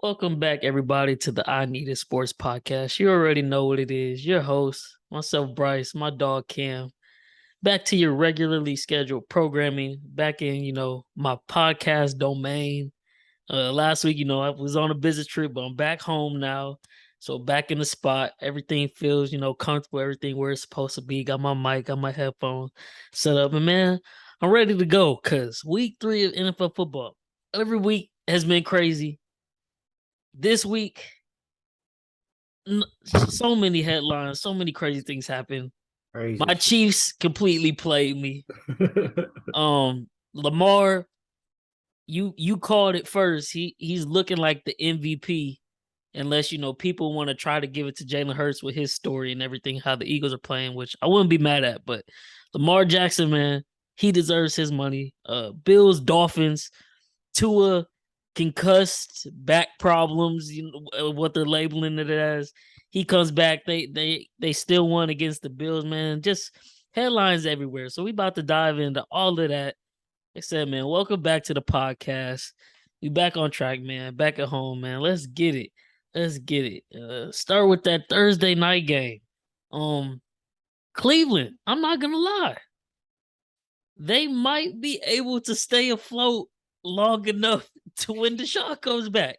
Welcome back, everybody, to the INISP Sports Podcast. You already know what it is. Your host, myself, Bryce, my dog, Cam. Back to your regularly scheduled programming. Back in, my podcast domain. Last week, I was on a business trip, but I'm back home now. So back in the spot. Everything feels, comfortable. Everything where it's supposed to be. Got my mic, got my headphones set up. And, man, I'm ready to go because week 3 of NFL football. Every week has been crazy. This week, so many headlines, so many crazy things happen. Crazy. My Chiefs completely played me. Lamar, you called it first. He's looking like the MVP, unless people want to try to give it to Jalen Hurts with his story and everything, how the Eagles are playing, which I wouldn't be mad at. But Lamar Jackson, man, he deserves his money. Bills, Dolphins, Tua, concussed, back problems, what they're labeling it as. He comes back. They still won against the Bills, man. Just headlines everywhere. So we about to dive into all of that. Like I said, man, welcome back to the podcast. We back on track, man. Back at home, man. Let's get it. Let's get it. Start with that Thursday night game. Cleveland, I'm not gonna lie. They might be able to stay afloat long enough to when Deshaun comes back.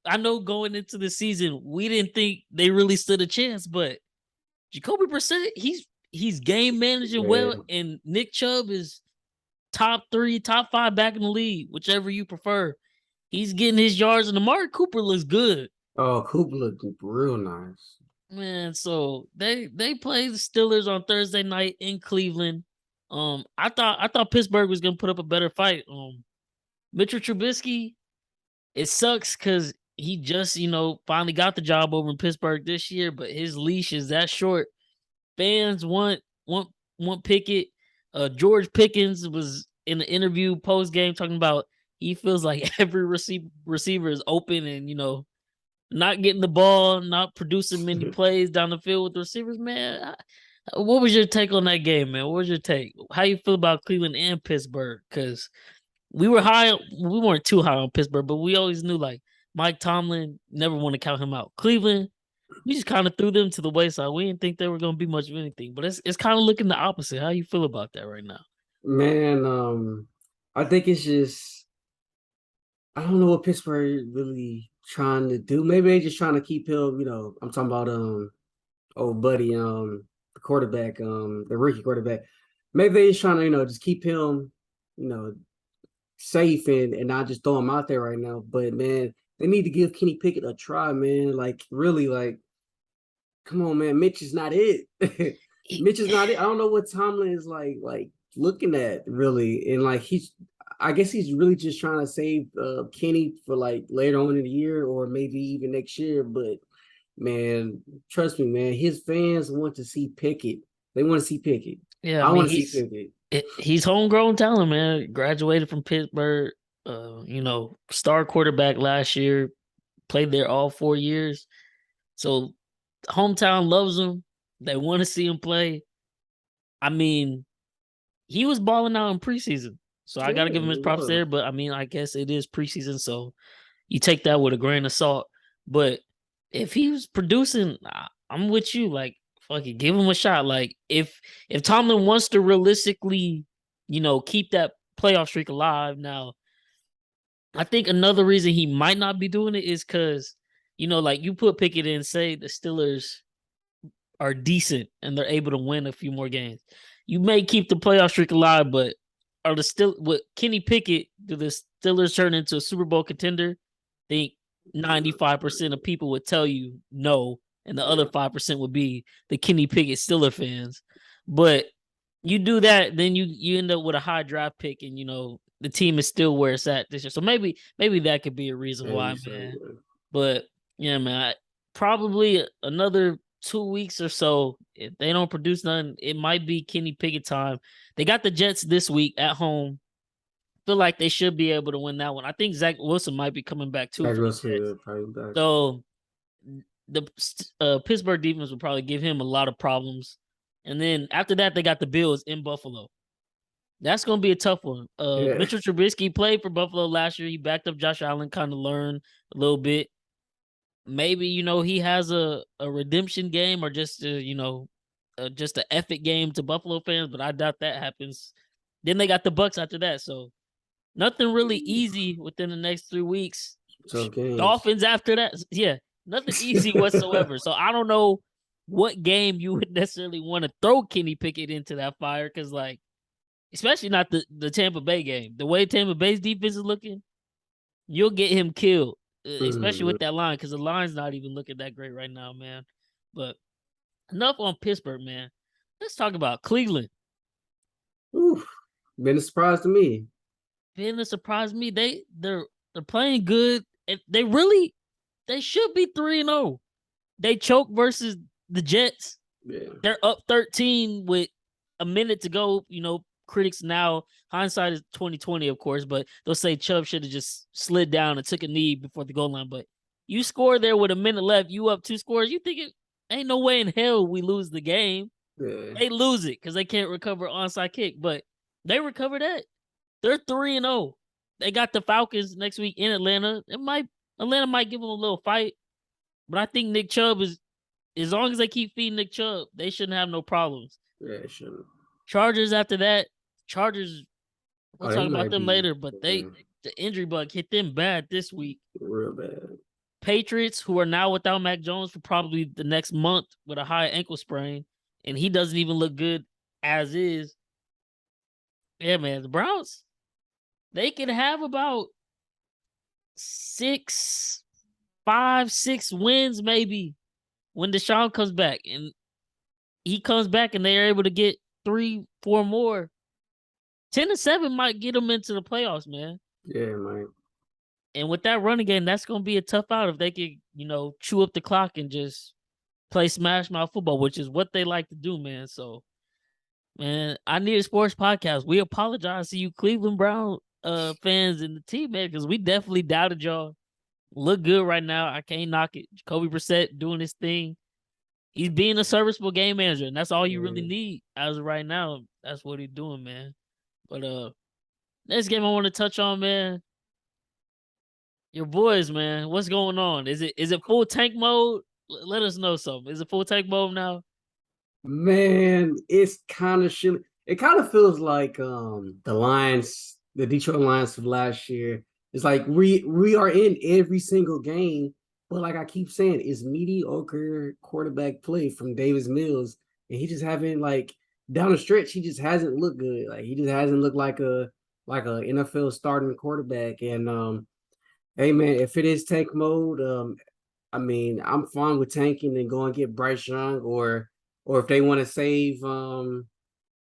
I know going into the season, we didn't think they really stood a chance, but Jacoby Brissett, he's game managing well, and Nick Chubb is top 3, top 5 back in the league, whichever you prefer. He's getting his yards, and Amari Cooper looks good. Oh, Cooper looked real nice. Man, so they play the Steelers on Thursday night in Cleveland. I thought Pittsburgh was gonna put up a better fight. Mitchell Trubisky, it sucks because he just, finally got the job over in Pittsburgh this year, but his leash is that short. Fans want Pickett. George Pickens was in the interview post game talking about he feels like every receiver is open and not getting the ball, not producing many plays down the field with the receivers. Man, what was your take on that game, man? What was your take? How you feel about Cleveland and Pittsburgh? Because we weren't too high on Pittsburgh, but we always knew like Mike Tomlin, never want to count him out. Cleveland, we just kind of threw them to the wayside. We didn't think they were going to be much of anything, but it's kind of looking the opposite. How you feel about that right now? Man, I think it's just, I don't know what Pittsburgh really trying to do. Maybe they just trying to keep him, I'm talking about old buddy, the quarterback, the rookie quarterback. Maybe they just trying to, just keep him, safe and not just throw him out there right now. But man, they need to give Kenny Pickett a try, man. Like really, like come on, man. Mitch is not it. Mitch is not it. I don't know what Tomlin is like looking at really, and like I guess he's really just trying to save Kenny for like later on in the year or maybe even next year. But man, trust me, man, his fans want to see Pickett. They want to see Pickett. Yeah, I want to see Pickett. He's homegrown talent, man. Graduated from Pittsburgh. Star quarterback last year. Played there all 4 years. So hometown loves him. They want to see him play. I mean, he was balling out in preseason. So I got to give him his props there. But, I guess it is preseason. So you take that with a grain of salt. But if he was producing, I'm with you. Like, fuck it, give him a shot. Like, if Tomlin wants to realistically, keep that playoff streak alive now, I think another reason he might not be doing it is because, like you put Pickett in, say the Steelers are decent and they're able to win a few more games. You may keep the playoff streak alive, but are the still with Kenny Pickett, do the Steelers turn into a Super Bowl contender? I think 95% of people would tell you no, and the other 5% would be the Kenny Pickett Steeler fans. But you do that, then you end up with a high draft pick, and the team is still where it's at this year. So maybe that could be a reason why, man. But yeah, man, probably another 2 weeks or so, if they don't produce nothing, it might be Kenny Pickett time. They got the Jets this week at home. Feel like they should be able to win that one. I think Zach Wilson might be coming back too Zach for the Wilson, Jets. yeah, probably back. So the Pittsburgh defense will probably give him a lot of problems. And then after that, they got the Bills in Buffalo. That's going to be a tough one. Yeah. Mitchell Trubisky played for Buffalo last year. He backed up Josh Allen, kind of learned a little bit. Maybe, he has a redemption game or just, just an epic game to Buffalo fans, but I doubt that happens. Then they got the Bucks after that. So nothing really easy within the next 3 weeks. Tough games. Dolphins after that. Yeah, nothing easy whatsoever. So I don't know what game you would necessarily want to throw Kenny Pickett into that fire because, like, especially not the Tampa Bay game. The way Tampa Bay's defense is looking, you'll get him killed, especially with that line because the line's not even looking that great right now, man. But enough on Pittsburgh, man. Let's talk about Cleveland. Oof, been a surprise to me. Been a surprise to me. They're playing good. And they should be 3-0. They choked versus the Jets. Yeah. They're up 13 with a minute to go. Critics now, hindsight is 2020, of course, but they'll say Chubb should have just slid down and took a knee before the goal line. But you score there with a minute left, you up 2 scores. You think it ain't no way in hell we lose the game. Yeah. They lose it because they can't recover onside kick, but they recover that. They're 3-0. They got the Falcons next week in Atlanta. Atlanta might give them a little fight, but I think Nick Chubb is, as long as they keep feeding Nick Chubb, they shouldn't have no problems. Yeah, it shouldn't. Chargers after that. Chargers, we'll talk about them later, but the injury bug hit them bad this week. Real bad. Patriots, who are now without Mac Jones for probably the next month with a high ankle sprain, and he doesn't even look good as is. Yeah, man, the Browns, they can have about 5, 6 wins maybe when Deshaun comes back. And he comes back and they're able to get 3, 4 more. 10-7 might get them into the playoffs, man. Yeah, man. And with that running game, that's going to be a tough out if they could, chew up the clock and just play smash mouth football, which is what they like to do, man. So, man, I need a sports podcast. We apologize to you Cleveland Brown fans and the team, man, because we definitely doubted y'all. Look good right now. I can't knock it. Jacoby Brissett doing his thing. He's being a serviceable game manager, and that's all you really need as of right now. That's what he's doing, man. But next game I want to touch on, man. Your boys, man. What's going on? Is it full tank mode? Let us know something. Is it full tank mode now? Man, it's kind of shitty. It kind of feels like the Detroit Lions of last year. It's like we are in every single game, but like I keep saying, it's mediocre quarterback play from Davis Mills, and he just haven't, like, down the stretch. He just hasn't looked good. Like, he just hasn't looked like a NFL starting quarterback. And hey man, if it is tank mode, I mean, I'm fine with tanking and going get Bryce Young, or if they want to save, or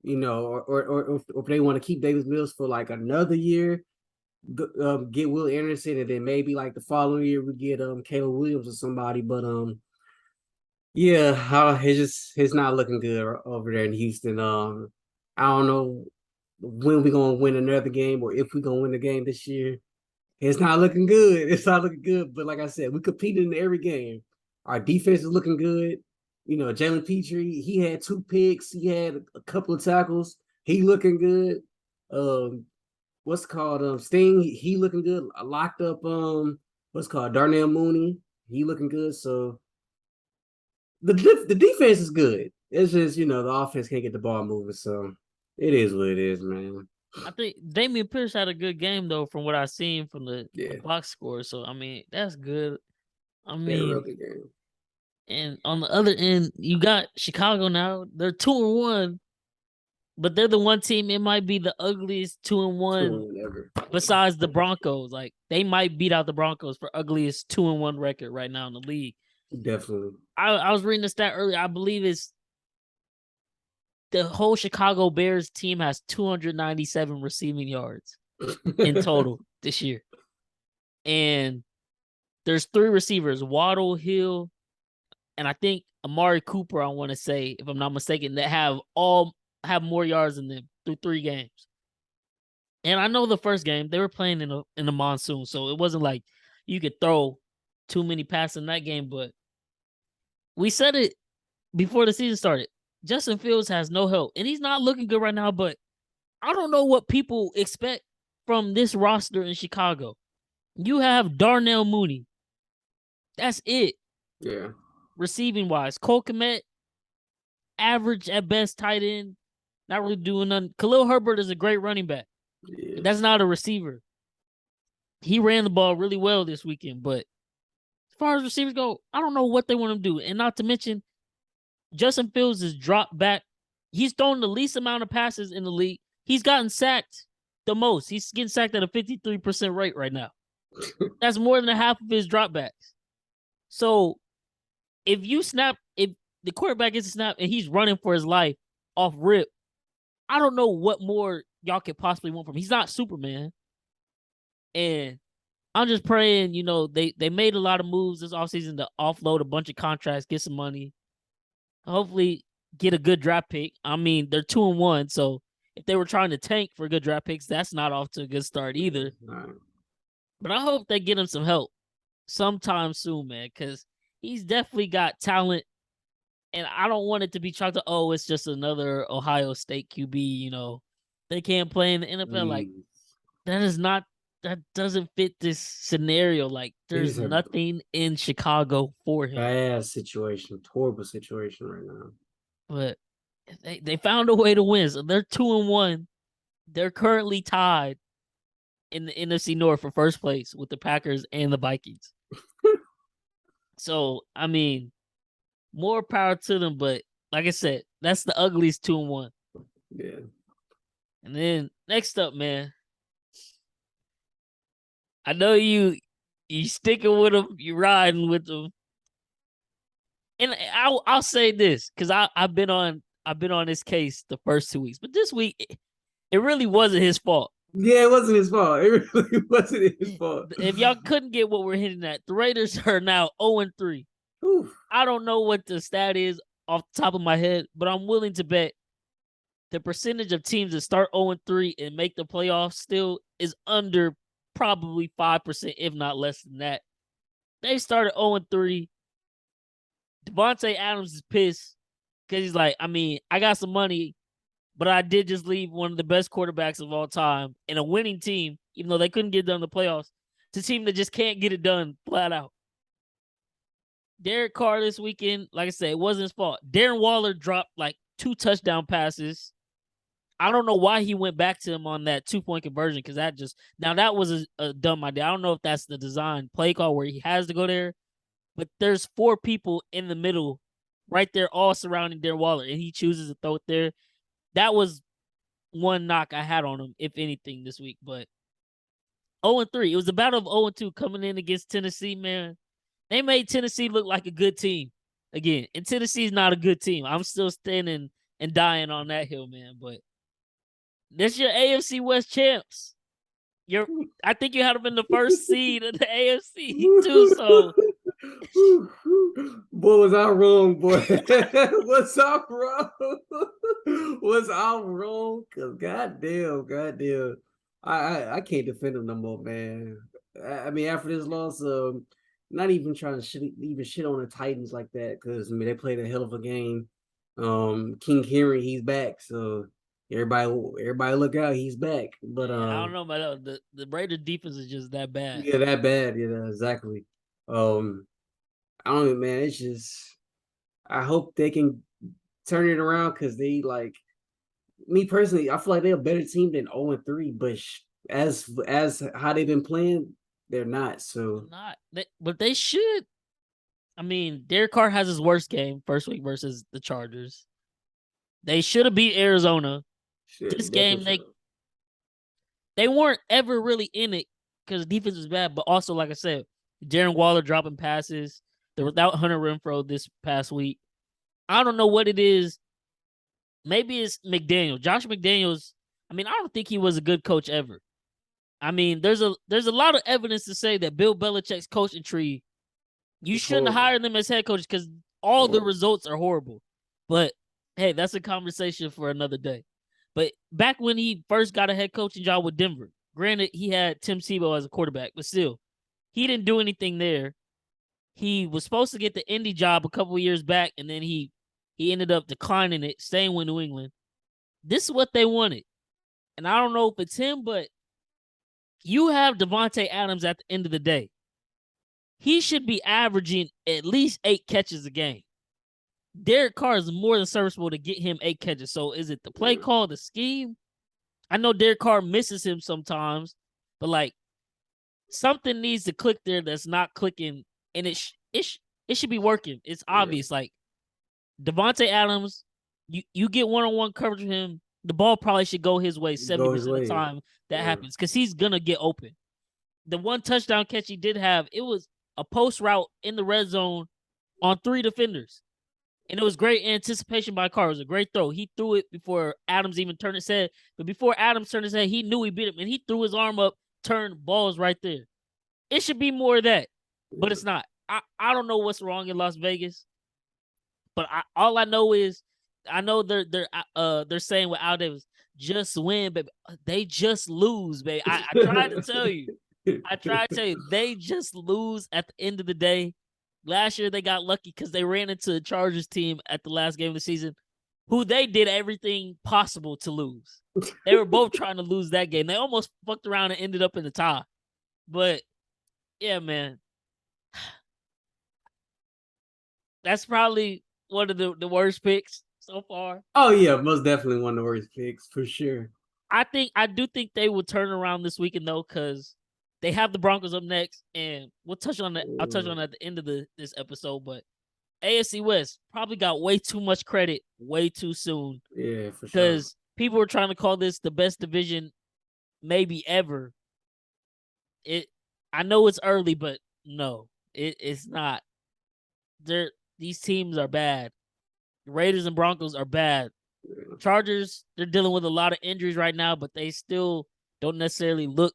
if they want to keep Davis Mills for like another year, get Will Anderson, and then maybe like the following year we get Caleb Williams or somebody. But yeah, it's not looking good over there in Houston. I don't know when we're gonna win another game or if we're gonna win the game this year. It's not looking good. It's not looking good. But like I said, we competed in every game. Our defense is looking good. Jalen Petrie, he had 2 picks. He had a couple of tackles. He looking good. Sting, he looking good. I locked up Darnell Mooney. He looking good. So the defense is good. It's just, the offense can't get the ball moving. So it is what it is, man. I think Damian Pierce had a good game though, from what I seen from the box score. So I mean, that's good. I mean, real good game. And on the other end, you got Chicago now. They're 2-1, but they're the one team. It might be the ugliest 2-1 ever, besides the Broncos. Like, they might beat out the Broncos for ugliest 2-1 record right now in the league. Definitely. I was reading the stat earlier. I believe it's the whole Chicago Bears team has 297 receiving yards in total this year. And there's 3 receivers, Waddle, Hill, and I think Amari Cooper, I want to say, if I'm not mistaken, that have more yards than them through 3 games. And I know the first game they were playing in the monsoon, so it wasn't like you could throw too many passes in that game. But we said it before the season started. Justin Fields has no help, and he's not looking good right now. But I don't know what people expect from this roster in Chicago. You have Darnell Mooney. That's it. Yeah. Receiving wise, Cole Kmet, average at best tight end, not really doing nothing. Khalil Herbert is a great running back. Yes. That's not a receiver. He ran the ball really well this weekend, but as far as receivers go, I don't know what they want him to do. And not to mention, Justin Fields is dropped back. He's thrown the least amount of passes in the league. He's gotten sacked the most. He's getting sacked at a 53% rate right now. That's more than half of his dropbacks. So if the quarterback gets a snap and he's running for his life off rip, I don't know what more y'all could possibly want from him. He's not Superman. And I'm just praying, they made a lot of moves this offseason to offload a bunch of contracts, get some money. Hopefully get a good draft pick. I mean, they're 2-1, so if they were trying to tank for good draft picks, that's not off to a good start either. Right. But I hope they get him some help sometime soon, man, because he's definitely got talent. And I don't want it to be chalked to, it's just another Ohio State QB, they can't play in the NFL. Like, that doesn't fit this scenario. Like, there's nothing in Chicago for him. Bad situation, horrible situation right now. But they found a way to win. So they're 2-1. They're currently tied in the NFC North for first place with the Packers and the Vikings. So, I mean, more power to them. But like I said, that's the ugliest 2-1. Yeah. And then next up, man, I know you sticking with them, you riding with them. And I'll say this because I've been on this case the first 2 weeks, but this week it really wasn't his fault. Yeah, it wasn't his fault. It really wasn't his fault. If y'all couldn't get what we're hitting at, the Raiders are now 0-3. I don't know what the stat is off the top of my head, but I'm willing to bet the percentage of teams that start 0-3 and make the playoffs still is under probably 5%, if not less than that. They started 0-3. Devontae Adams is pissed because he's like, I mean, I got some money, but I did just leave one of the best quarterbacks of all time in a winning team, even though they couldn't get done in the playoffs, to a team that just can't get it done flat out. Derek Carr this weekend, like I said, it wasn't his fault. Darren Waller dropped like 2 touchdown passes. I don't know why he went back to him on that 2-point conversion because that was a dumb idea. I don't know if that's the design play call where he has to go there, but there's 4 people in the middle right there all surrounding Darren Waller, and he chooses to throw it there. That was one knock I had on him, if anything, this week. But 0-3. It was a battle of 0-2 coming in against Tennessee, man. They made Tennessee look like a good team. Again, and Tennessee's not a good team. I'm still standing and dying on that hill, man. But that's your AFC West champs. I think you had them in the first seed of the AFC too. So, boy, was I wrong, boy? Was I wrong? Was I wrong? Cause goddamn, I can't defend them no more, man. I mean, after this loss, not even trying to shit on the Titans like that, because I mean they played a hell of a game. King Henry, he's back, so everybody look out, he's back. But I don't know about the Raiders defense is just that bad. Yeah, that bad. Yeah, exactly. I don't know, man. It's just I hope they can turn it around because they like me personally. I feel like they're a better team than 0-3, but as how they've been playing, they're not. So but they should. I mean, Derek Carr has his worst game first week versus the Chargers. They should have beat Arizona. This game, they weren't ever really in it because the defense was bad. But also, like I said, Darren Waller dropping passes. They're without Hunter Renfrow this past week. I don't know what it is. Maybe it's McDaniel. Josh McDaniels. I mean, I don't think he was a good coach ever. I mean, there's a lot of evidence to say that Bill Belichick's coaching tree, you shouldn't hire them as head coaches because All the results are horrible. But hey, that's a conversation for another day. But back when he first got a head coaching job with Denver, granted he had Tim Tebow as a quarterback, but still, he didn't do anything there. He was supposed to get the Indy job a couple of years back, and then he ended up declining it, staying with New England. This is what they wanted. And I don't know if it's him, but you have Devontae Adams at the end of the day. He should be averaging at least 8 catches a game. Derek Carr is more than serviceable to get him 8 catches. So is it the play call, the scheme? I know Derek Carr misses him sometimes, but like something needs to click there that's not clicking, and it should be working. It's obvious. Like Devontae Adams, you get one-on-one coverage with him, the ball probably should go his way 70% of the time that happens because he's gonna get open. The one touchdown catch he did have, it was a post route in the red zone on 3 defenders. And it was great anticipation by Carr. It was a great throw. He threw it before Adams even turned his head. But before Adams turned his head, he knew he beat him. And he threw his arm up, turned, balls right there. It should be more of that. But it's not. I don't know what's wrong in Las Vegas. But all I know is, I know they're saying with Al Davis, just win, baby. They just lose, baby. I tried to tell you. They just lose at the end of the day. Last year, they got lucky because they ran into the Chargers team at the last game of the season, who they did everything possible to lose. They were both trying to lose that game. They almost fucked around and ended up in the tie. But, yeah, man. That's probably one of the worst picks so far. Oh, yeah, most definitely one of the worst picks, for sure. I do think they will turn around this weekend, though, because they have the Broncos up next, and we'll touch on that. I'll touch on that at the end of this episode. But AFC West probably got way too much credit way too soon. Yeah, for sure. Because people were trying to call this the best division maybe ever. I know it's early, but no, it's not. These teams are bad. The Raiders and Broncos are bad. Yeah. Chargers, they're dealing with a lot of injuries right now, but they still don't necessarily look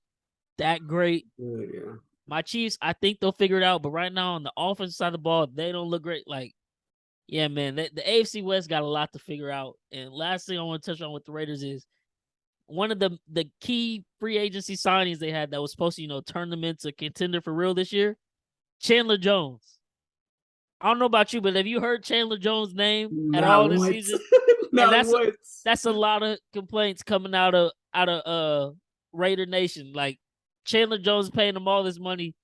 that great. Yeah. My Chiefs, I think they'll figure it out, but right now on the offensive side of the ball, they don't look great. Like, yeah, man, the AFC West got a lot to figure out. And last thing I want to touch on with the Raiders is one of the key free agency signings they had that was supposed to, turn them into a contender for real this year, Chandler Jones. I don't know about you, but have you heard Chandler Jones' name at all this season? That's a lot of complaints coming out of Raider Nation. Like, Chandler Jones paying them all this money,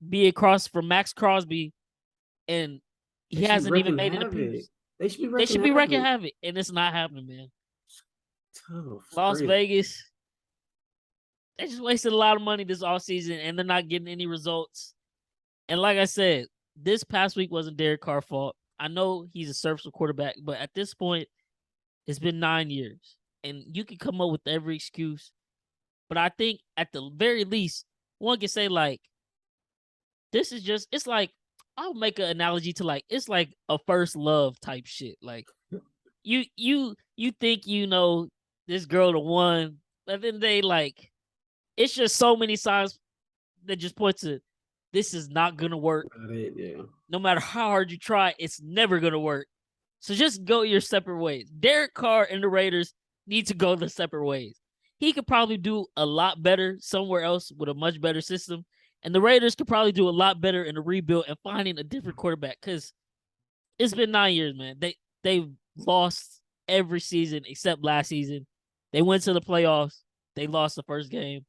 be across from Max Crosby, and he hasn't even made an appearance. They should be wrecking havoc, and it's not happening, man. Las Vegas, they just wasted a lot of money this offseason, and they're not getting any results. And like I said, this past week wasn't Derek Carr's fault. I know he's a serviceable quarterback, but at this point, it's been 9 years, and you can come up with every excuse. But I think at the very least, one can say, like, this is just, it's like, I'll make an analogy to, like, it's like a first love type shit. Like, you think this girl the one, but then they, like, it's just so many signs that just point to this is not going to work. Yeah. No matter how hard you try, it's never going to work. So just go your separate ways. Derek Carr and the Raiders need to go their separate ways. He could probably do a lot better somewhere else with a much better system. And the Raiders could probably do a lot better in the rebuild and finding a different quarterback, because it's been 9 years, man. They've lost every season except last season. They went to the playoffs. They lost the first game.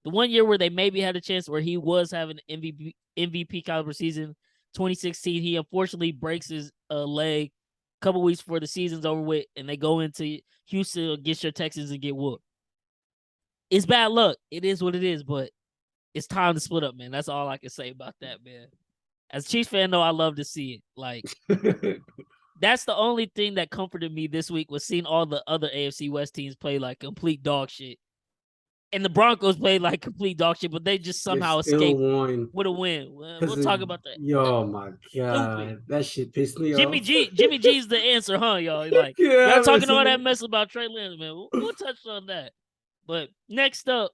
The 1 year where they maybe had a chance where he was having an MVP caliber season, 2016, he unfortunately breaks his leg a couple weeks before the season's over with, and they go into Houston against your Texans and get whooped. It's bad luck. It is what it is, but it's time to split up, man. That's all I can say about that, man. As a Chiefs fan, though, I love to see it. Like, that's the only thing that comforted me this week was seeing all the other AFC West teams play like complete dog shit. And the Broncos played like complete dog shit, but they just somehow escaped with a win. We'll talk about that. Oh my god, stupid. That shit pissed me off. Jimmy G's the answer, huh, y'all? Like, y'all talking all that mess about Trey Lance, man. We'll touch on that. But next up,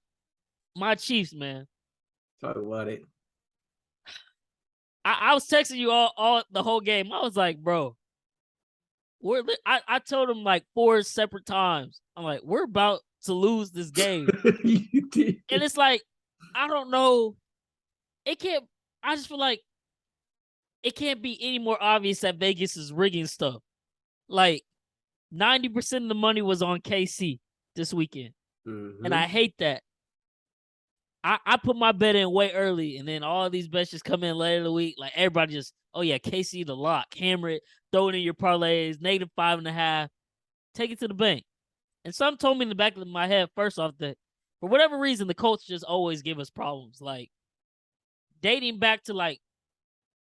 my Chiefs, man. Talk about it. I was texting you all the whole game. I was like, bro, I told him like 4 separate times. I'm like, we're about to lose this game. You did. And it's like, I don't know. It can't, I just feel like it can't be any more obvious that Vegas is rigging stuff. Like 90% of the money was on KC this weekend. And I hate that. I put my bet in way early, and then all these bets just come in later in the week. Like everybody just, oh yeah, KC the lock, hammer it, throw it in your parlays, -5.5, take it to the bank. And some told me in the back of my head, first off, that for whatever reason, the Colts just always give us problems. Like dating back to like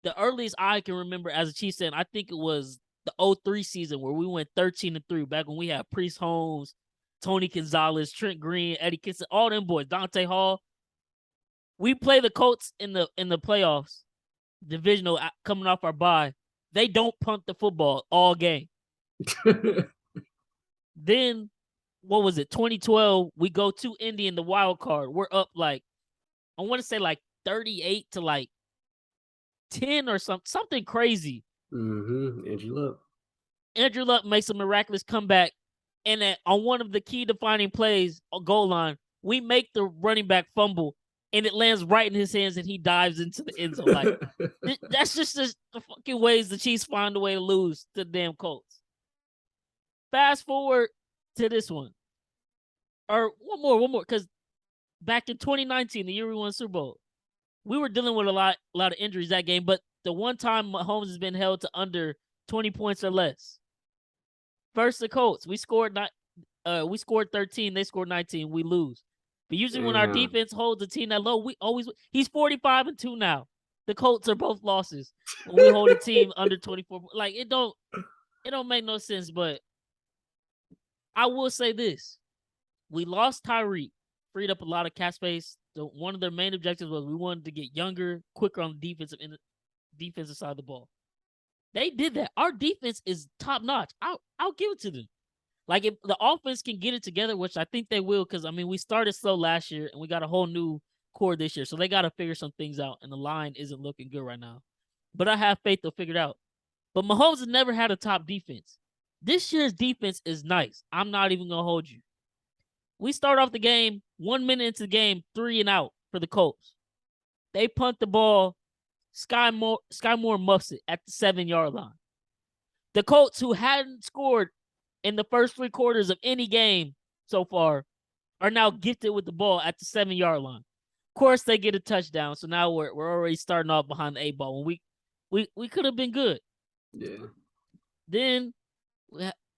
the earliest I can remember as a Chiefs fan, I think it was the 03 season where we went 13-3, back when we had Priest Holmes, Tony Gonzalez, Trent Green, Eddie Kinston, all them boys, Dante Hall. We play the Colts in the playoffs, divisional, coming off our bye. They don't punt the football all game. Then, what was it? 2012, we go to Indy in the wild card. We're up like, I want to say like 38 to like 10 or something crazy. Andrew Luck makes a miraculous comeback, and on one of the key defining plays, a goal line, we make the running back fumble, and it lands right in his hands, and he dives into the end zone. Like, that's just the fucking ways the Chiefs find a way to lose to the damn Colts. Fast forward to this one. Or one more, because back in 2019, the year we won the Super Bowl, we were dealing with a lot of injuries that game, but the one time Mahomes has been held to under 20 points or less. First, the Colts, we scored 13, they scored 19, we lose. But usually when our defense holds a team that low, we always, he's 45-2 now. The Colts are both losses when we hold a team under 24. Like, it don't make no sense. But I will say this: we lost Tyreek, freed up a lot of cap space. One of their main objectives was we wanted to get younger, quicker on the defensive side of the ball. They did that. Our defense is top notch. I'll give it to them. Like, if the offense can get it together, which I think they will, because, I mean, we started slow last year, and we got a whole new core this year. So they got to figure some things out, and the line isn't looking good right now. But I have faith they'll figure it out. But Mahomes has never had a top defense. This year's defense is nice. I'm not even going to hold you. We start off the game, 1 minute into the game, 3 and out for the Colts. They punt the ball. Sky Moore muffs it at the 7-yard line. The Colts, who hadn't scored in the first 3 quarters of any game so far, are now gifted with the ball at the 7-yard line. Of course, they get a touchdown, so now we're already starting off behind the 8 ball. When we could have been good. Yeah. Then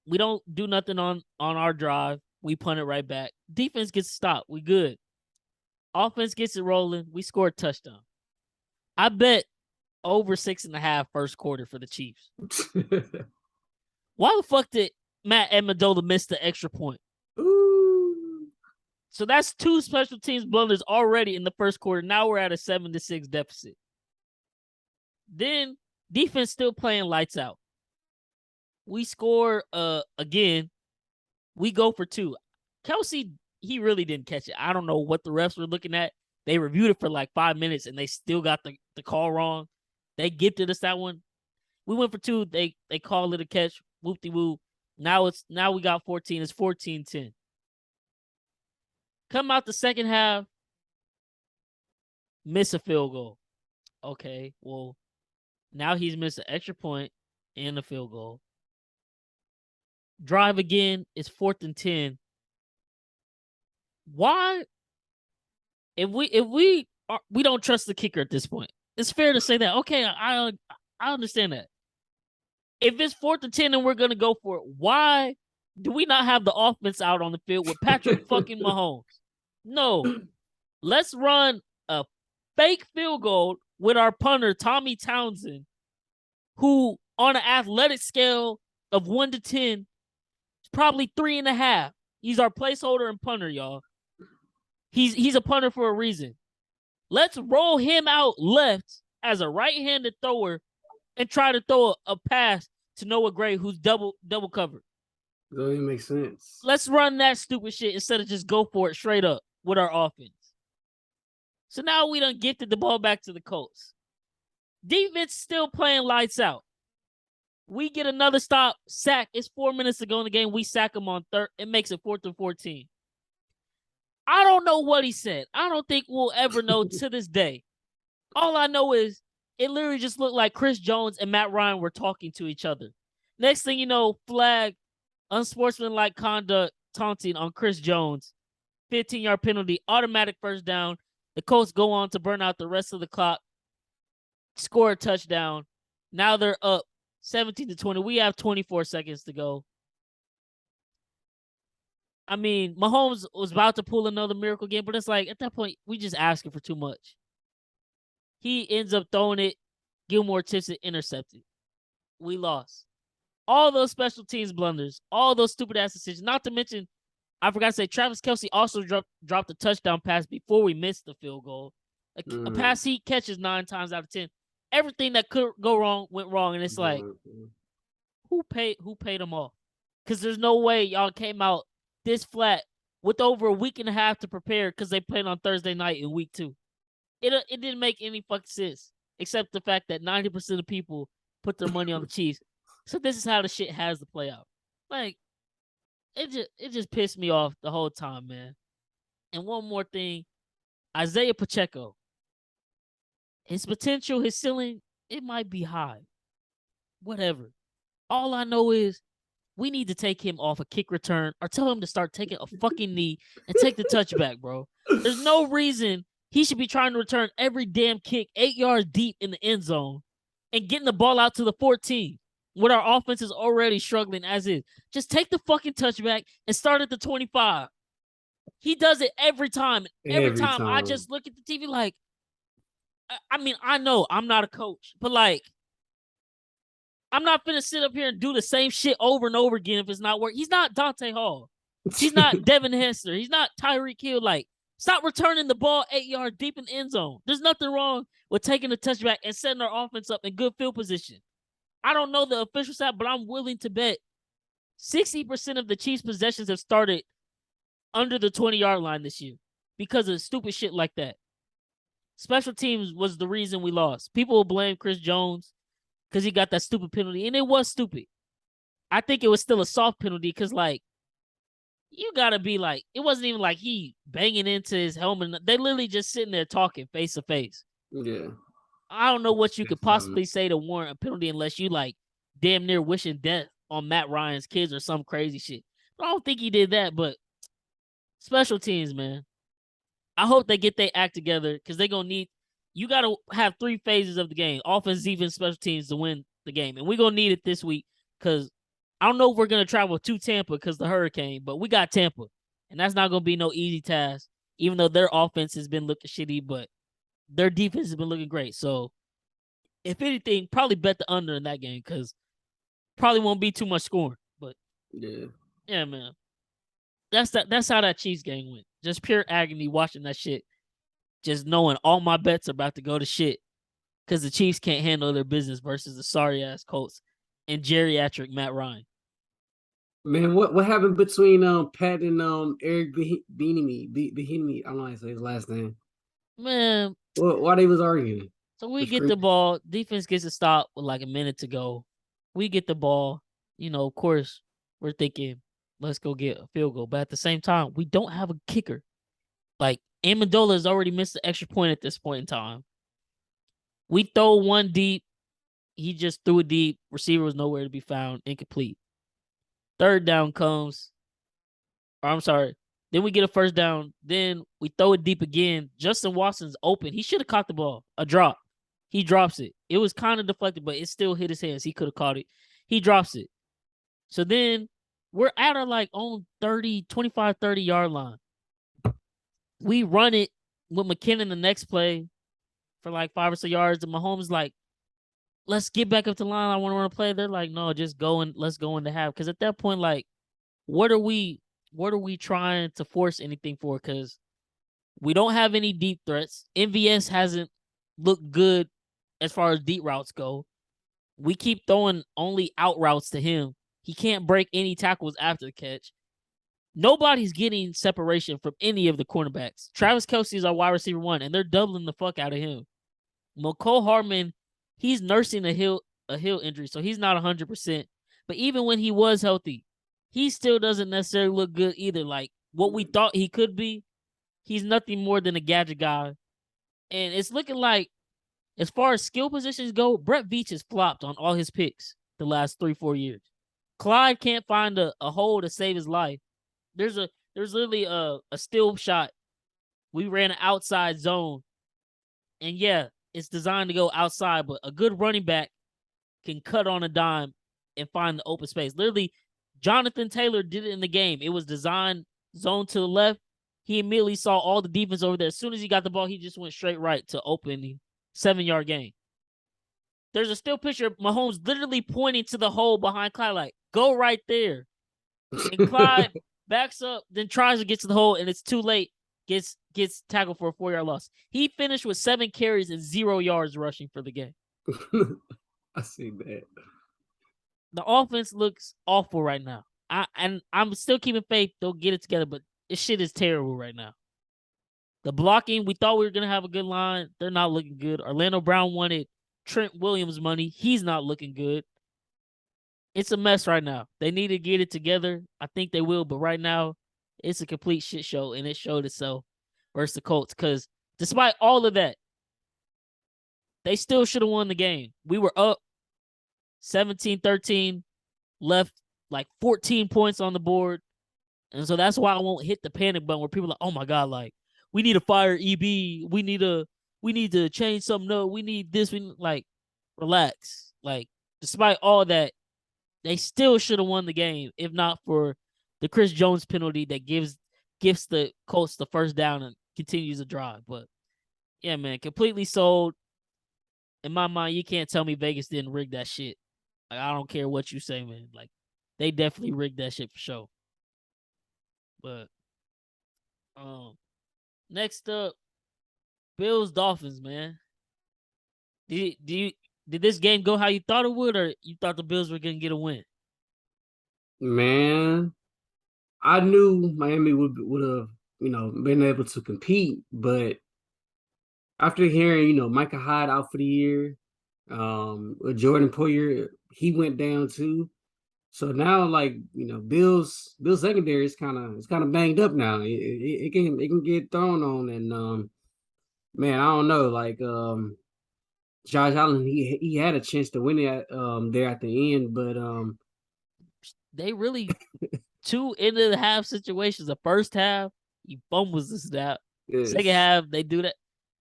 we don't do nothing on our drive. We punt it right back. Defense gets stopped. We good. Offense gets it rolling. We score a touchdown. I bet over 6.5 first quarter for the Chiefs. Why the fuck did Matt Amendola miss the extra point? Ooh. So that's 2 special teams blunders already in the first quarter. Now we're at a 7-6 deficit. Then defense still playing lights out. We score again. We go for 2. Kelsey, he really didn't catch it. I don't know what the refs were looking at. They reviewed it for like 5 minutes, and they still got the call wrong. They gifted us that one. We went for 2. They called it a catch. Whoop-de-woo. Now we got 14. It's 14-10. Come out the second half, miss a field goal. Okay, well, now he's missed an extra point and a field goal. Drive again. It's 4th and 10. Why? If we don't trust the kicker at this point, it's fair to say that. Okay, I understand that. If it's 4th and 10 and we're gonna go for it, why do we not have the offense out on the field with Patrick fucking Mahomes? No, let's run a fake field goal with our punter Tommy Townsend, who on an athletic scale of 1 to 10 is probably 3.5. He's our placeholder and punter, y'all. He's a punter for a reason. Let's roll him out left as a right-handed thrower and try to throw a pass to Noah Gray, who's double covered. That even makes sense. Let's run that stupid shit instead of just go for it straight up with our offense. So now we done gifted the ball back to the Colts. Defense still playing lights out. We get another stop, sack. It's 4 minutes to go in the game. We sack him on third. It makes it 4th and 14. I don't know what he said. I don't think we'll ever know to this day. All I know is it literally just looked like Chris Jones and Matt Ryan were talking to each other. Next thing you know, flag, unsportsmanlike conduct, taunting on Chris Jones. 15-yard penalty, automatic first down. The Colts go on to burn out the rest of the clock, score a touchdown. Now they're up 17-20. We have 24 seconds to go. I mean, Mahomes was about to pull another miracle game, but it's like, at that point, we just asking for too much. He ends up throwing it. Gilmore tips it, intercepted. We lost. All those special teams blunders, all those stupid-ass decisions, not to mention, I forgot to say, Travis Kelce also dropped a touchdown pass before we missed the field goal. A pass he catches 9 times out of 10. Everything that could go wrong went wrong, and it's like, who paid them off? Because there's no way y'all came out this flat with over a week and a half to prepare because they played on Thursday night in week 2. It didn't make any fucking sense, except the fact that 90% of people put their money on the Chiefs. So this is how the shit has to play out. Like, it just pissed me off the whole time, man. And one more thing, Isaiah Pacheco. His potential, his ceiling, it might be high. Whatever. All I know is we need to take him off a kick return or tell him to start taking a fucking knee and take the touchback, bro. There's no reason he should be trying to return every damn kick 8 yards deep in the end zone and getting the ball out to the 14 when our offense is already struggling as is. Just take the fucking touchback and start at the 25. He does it every time. Every time I just look at the TV like, I mean, I know I'm not a coach, but like, I'm not finna sit up here and do the same shit over and over again if it's not working. He's not Dante Hall. He's not Devin Hester. He's not Tyreek Hill. Like, stop returning the ball 8 yards deep in the end zone. There's nothing wrong with taking the touchback and setting our offense up in good field position. I don't know the official stat, but I'm willing to bet 60% of the Chiefs' possessions have started under the 20-yard line this year because of stupid shit like that. Special teams was the reason we lost. People will blame Chris Jones because he got that stupid penalty, and it was stupid. I think it was still a soft penalty because, like, you got to be like, it wasn't even like he banging into his helmet. They literally just sitting there talking face to face. Yeah. I don't know what you could possibly say to warrant a penalty unless you, like, damn near wishing death on Matt Ryan's kids or some crazy shit. I don't think he did that, but special teams, man. I hope they get their act together because they're going to need, you got to have 3 phases of the game, offense, defense, special teams to win the game. And we're going to need it this week because I don't know if we're going to travel to Tampa because the hurricane, but we got Tampa. And that's not going to be no easy task, even though their offense has been looking shitty, but their defense has been looking great. So, if anything, probably bet the under in that game because probably won't be too much scoring. But, yeah, man. That's how that Chiefs game went. Just pure agony watching that shit. Just knowing all my bets are about to go to shit because the Chiefs can't handle their business versus the sorry-ass Colts and geriatric Matt Ryan. Man, what happened between Pat and Eric Bieniemy? I don't know how to say his last name. Man, why they was arguing? So we get the ball. Defense gets a stop with like a minute to go. We get the ball. You know, of course, we're thinking, let's go get a field goal. But at the same time, we don't have a kicker. Like, Amendola has already missed the extra point at this point in time. We throw one deep. He just threw it deep. Receiver was nowhere to be found. Incomplete. Third down comes. Or I'm sorry. Then we get a first down. Then we throw it deep again. Justin Watson's open. He should have caught the ball. A drop. He drops it. It was kind of deflected, but it still hit his hands. He could have caught it. He drops it. So then we're at our like own 25, 30-yard line. We run it with McKinnon the next play for like 5 or so yards. And Mahomes like, let's get back up to the line. I want to run a play. They're like, no, just go and let's go in the half. Because at that point, like, what are we trying to force anything for? Because we don't have any deep threats. MVS hasn't looked good as far as deep routes go. We keep throwing only out routes to him. He can't break any tackles after the catch. Nobody's getting separation from any of the cornerbacks. Travis Kelce is our wide receiver 1, and they're doubling the fuck out of him. McCole Hardman he's nursing a heel injury, so he's not 100%. But even when he was healthy, he still doesn't necessarily look good either. Like what we thought he could be, he's nothing more than a gadget guy. And it's looking like, as far as skill positions go, Brett Veach has flopped on all his picks the last 3-4 years. Clyde can't find a hole to save his life. There's literally a still shot. We ran an outside zone, and yeah, it's designed to go outside, but a good running back can cut on a dime and find the open space. Literally, Jonathan Taylor did it in the game. It was designed zone to the left. He immediately saw all the defense over there. As soon as he got the ball, he just went straight right to open 7-yard gain. There's a still picture of Mahomes literally pointing to the hole behind Clyde, like, go right there. And Clyde backs up, then tries to get to the hole, and it's too late. Gets tackled for a 4-yard loss. He finished with 7 carries and 0 yards rushing for the game. I see that. The offense looks awful right now. I'm still keeping faith they'll get it together, but this shit is terrible right now. The blocking, we thought we were going to have a good line. They're not looking good. Orlando Brown wanted Trent Williams money. He's not looking good. It's a mess right now. They need to get it together. I think they will, but right now, it's a complete shit show, and it showed itself versus the Colts. Because despite all of that, they still should have won the game. We were up 17-13, left like 14 points on the board. And so that's why I won't hit the panic button where people are like, oh my God, like, we need to fire EB. We need to change something up. We need this. Like, relax. Like, despite all that, they still should have won the game, if not for the Chris Jones penalty that gives the Colts the first down and continues the drive. But yeah, man, completely sold. In my mind, you can't tell me Vegas didn't rig that shit. Like, I don't care what you say, man. Like, they definitely rigged that shit for sure. But next up, Bills Dolphins, man. Did this game go how you thought it would, or you thought the Bills were gonna get a win? Man, I knew Miami would have, been able to compete, but after hearing, Micah Hyde out for the year, Jordan Poyer, he went down too. So now, like, Bills secondary is kind of banged up now. It can get thrown on, and man, I don't know. Like, Josh Allen, he had a chance to win it there at the end, but they really two end of the half situations. The first half, he fumbles the snap. yes. Second half, they do that.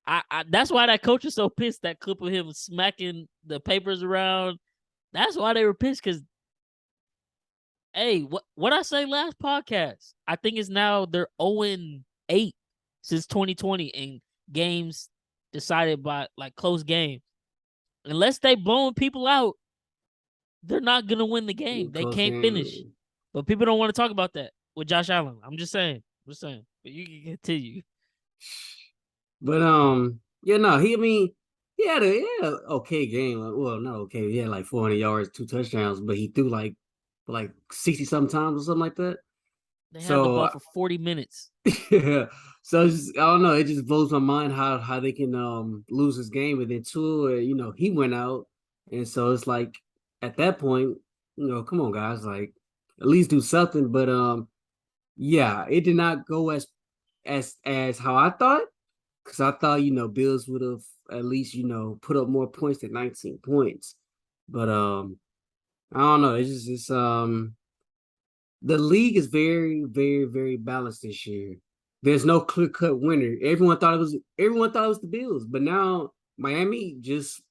I that's why that coach was so pissed. That clip of him smacking the papers around. That's why they were pissed. Because, hey, what I say last podcast? I think it's now they're 0-8 since 2020 in games decided by like close games. Unless they blowing people out, they're not gonna win the game. They can't finish. But people don't want to talk about that with Josh Allen. I'm just saying. But you can continue. But yeah, no, he had a okay game. Well, not okay. He had like 400 yards, 2 touchdowns, but he threw like 60 sometimes or something like that. They had the ball for 40 minutes. Yeah. So I don't know. It just blows my mind how they can lose this game, and then Tua, he went out, and so it's like at that point, come on, guys, like at least do something. But yeah, it did not go as how I thought, because I thought Bills would have at least put up more points than 19 points, but I don't know. It's the league is very, very, very balanced this year. There's no clear-cut winner. Everyone thought it was the Bills, but now Miami just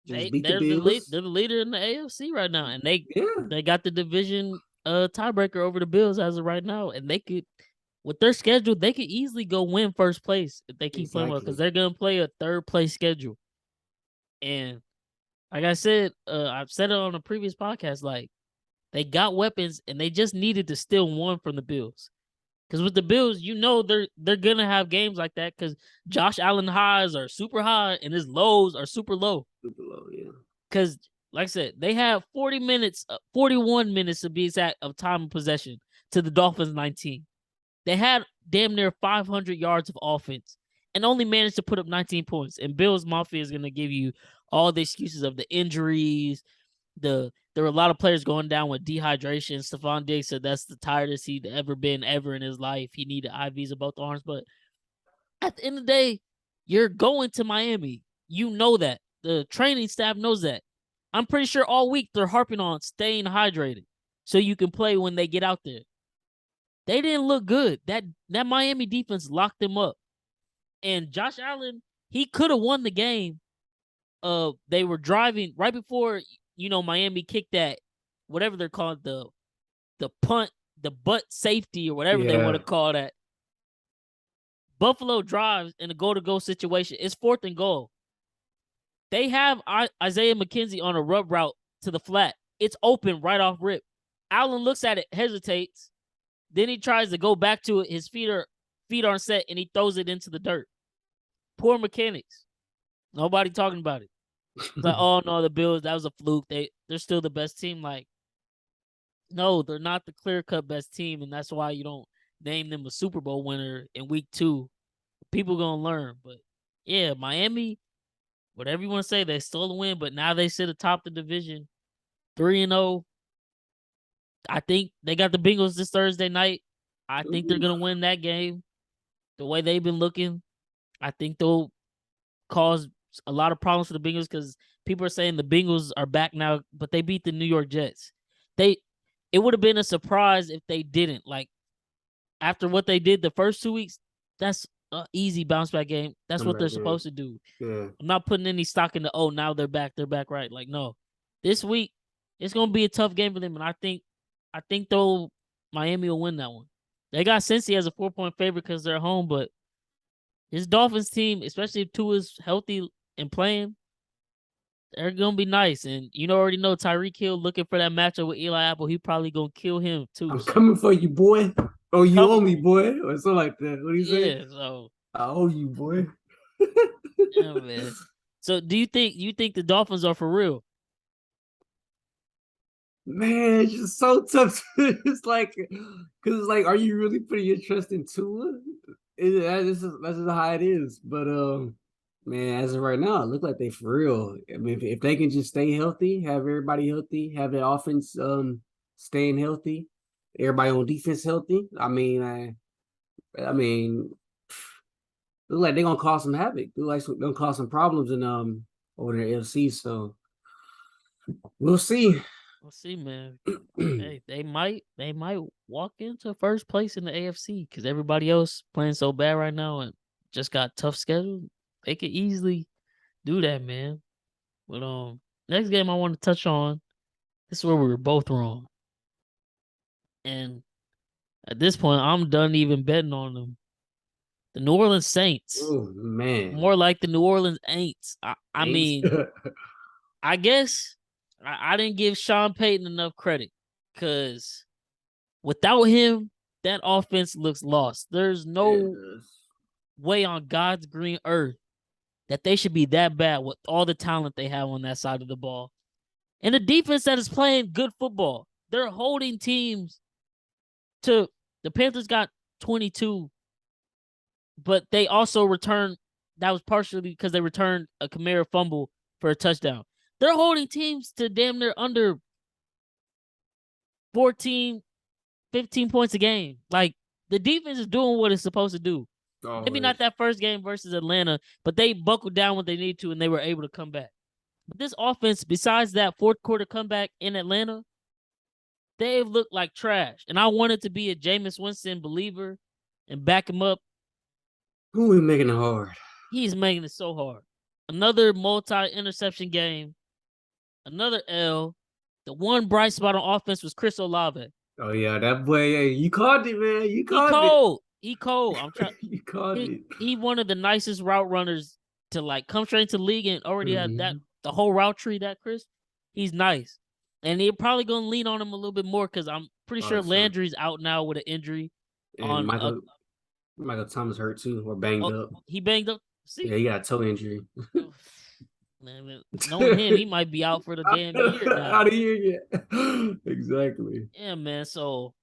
beat the Bills. They're the leader in the AFC right now, and they got the division tiebreaker over the Bills as of right now, and they could, with their schedule, they could easily go win first place if they keep playing well, because they're gonna play a third place schedule. And like I said, I've said it on a previous podcast, like, they got weapons, and they just needed to steal one from the Bills. Because with the Bills, they're gonna have games like that, because Josh Allen highs are super high and his lows are super low. Super low, yeah. Because, like I said, they have 41 minutes to be exact of time of possession to the Dolphins 19. They had damn near 500 yards of offense and only managed to put up 19 points. And Bills Mafia is gonna give you all the excuses of the injuries. There were a lot of players going down with dehydration. Stephon Diggs said that's the tiredest he'd ever been ever in his life. He needed IVs of both arms. But at the end of the day, you're going to Miami. You know that. The training staff knows that. I'm pretty sure all week they're harping on staying hydrated so you can play when they get out there. They didn't look good. That Miami defense locked them up. And Josh Allen, he could have won the game. They were driving right before, Miami kicked that, whatever they're called, the punt, the butt safety or whatever they want to call that. Buffalo drives in a go-to-go situation. It's 4th and goal. They have Isaiah McKenzie on a rub route to the flat. It's open right off rip. Allen looks at it, hesitates. Then he tries to go back to it. His feet aren't set, and he throws it into the dirt. Poor mechanics. Nobody talking about it. It's like, oh, no, the Bills, that was a fluke. They're still the best team. Like, no, they're not the clear-cut best team, and that's why you don't name them a Super Bowl winner in week 2. People going to learn. But, yeah, Miami, whatever you want to say, they stole the win, but now they sit atop the division, 3-0. I think they got the Bengals this Thursday night. I think they're going to win that game. The way they've been looking, I think they'll cause a lot of problems for the Bengals because people are saying the Bengals are back now, but they beat the New York Jets. It would have been a surprise if they didn't. Like, after what they did the first 2 weeks, that's an easy bounce back game. That's what they're supposed to do. Yeah. I'm not putting any stock into, now they're back right. Like, no. This week, it's going to be a tough game for them, and I think Miami will win that one. They got Cincy as a 4-point favorite because they're home, but his Dolphins team, especially if Tua's healthy and playing, they're going to be nice. And you already know Tyreek Hill looking for that matchup with Eli Apple. He probably going to kill him too. I'm coming for you, boy. Oh, you owe me, boy. Or something like that. What do you say? Yeah, so I owe you, boy. Yeah, man. So do you think the Dolphins are for real? Man, it's just so tough. It's like, because it's like, are you really putting your trust in Tua? That's just how it is. But man, as of right now, it look like they for real. I mean, if they can just stay healthy, have everybody healthy, have the offense staying healthy, everybody on defense healthy. I mean, look like they're gonna cause some havoc. Look like they're gonna cause some problems in over the AFC. So we'll see. We'll see, man. Hey, they might walk into first place in the AFC because everybody else playing so bad right now and just got tough schedule. They could easily do that, man. But next game I want to touch on. This is where we were both wrong, and at this point, I'm done even betting on them. The New Orleans Saints. Oh man, more like the New Orleans Aints. I mean, I guess I didn't give Sean Payton enough credit because without him, that offense looks lost. There's no way on God's green earth that they should be that bad with all the talent they have on that side of the ball. And the defense that is playing good football, they're holding teams to the Panthers got 22, but they also returned. That was partially because they returned a Kamara fumble for a touchdown. They're holding teams to damn near under 14, 15 points a game. Like, the defense is doing what it's supposed to do. Maybe not that first game versus Atlanta, but they buckled down when they need to, and they were able to come back. But this offense, besides that fourth quarter comeback in Atlanta, they've looked like trash. And I wanted to be a Jameis Winston believer and back him up. Who is making it hard? He's making it so hard. Another multi-interception game. Another L. The one bright spot on offense was Chris Olave. Oh, yeah, that boy, you called it, man. You called it. He cold. I'm trying. You called it. He one of the nicest route runners to like come straight into the league and already have that the whole route tree. That Chris, he's nice, and they're probably gonna lean on him a little bit more because I'm pretty sure Landry's out now with an injury. And Michael Thomas hurt too, or banged up. He banged up. See? Yeah, he got a toe injury. Man, knowing him, he might be out for the damn year now. Out of here yet? Exactly. Yeah, man. So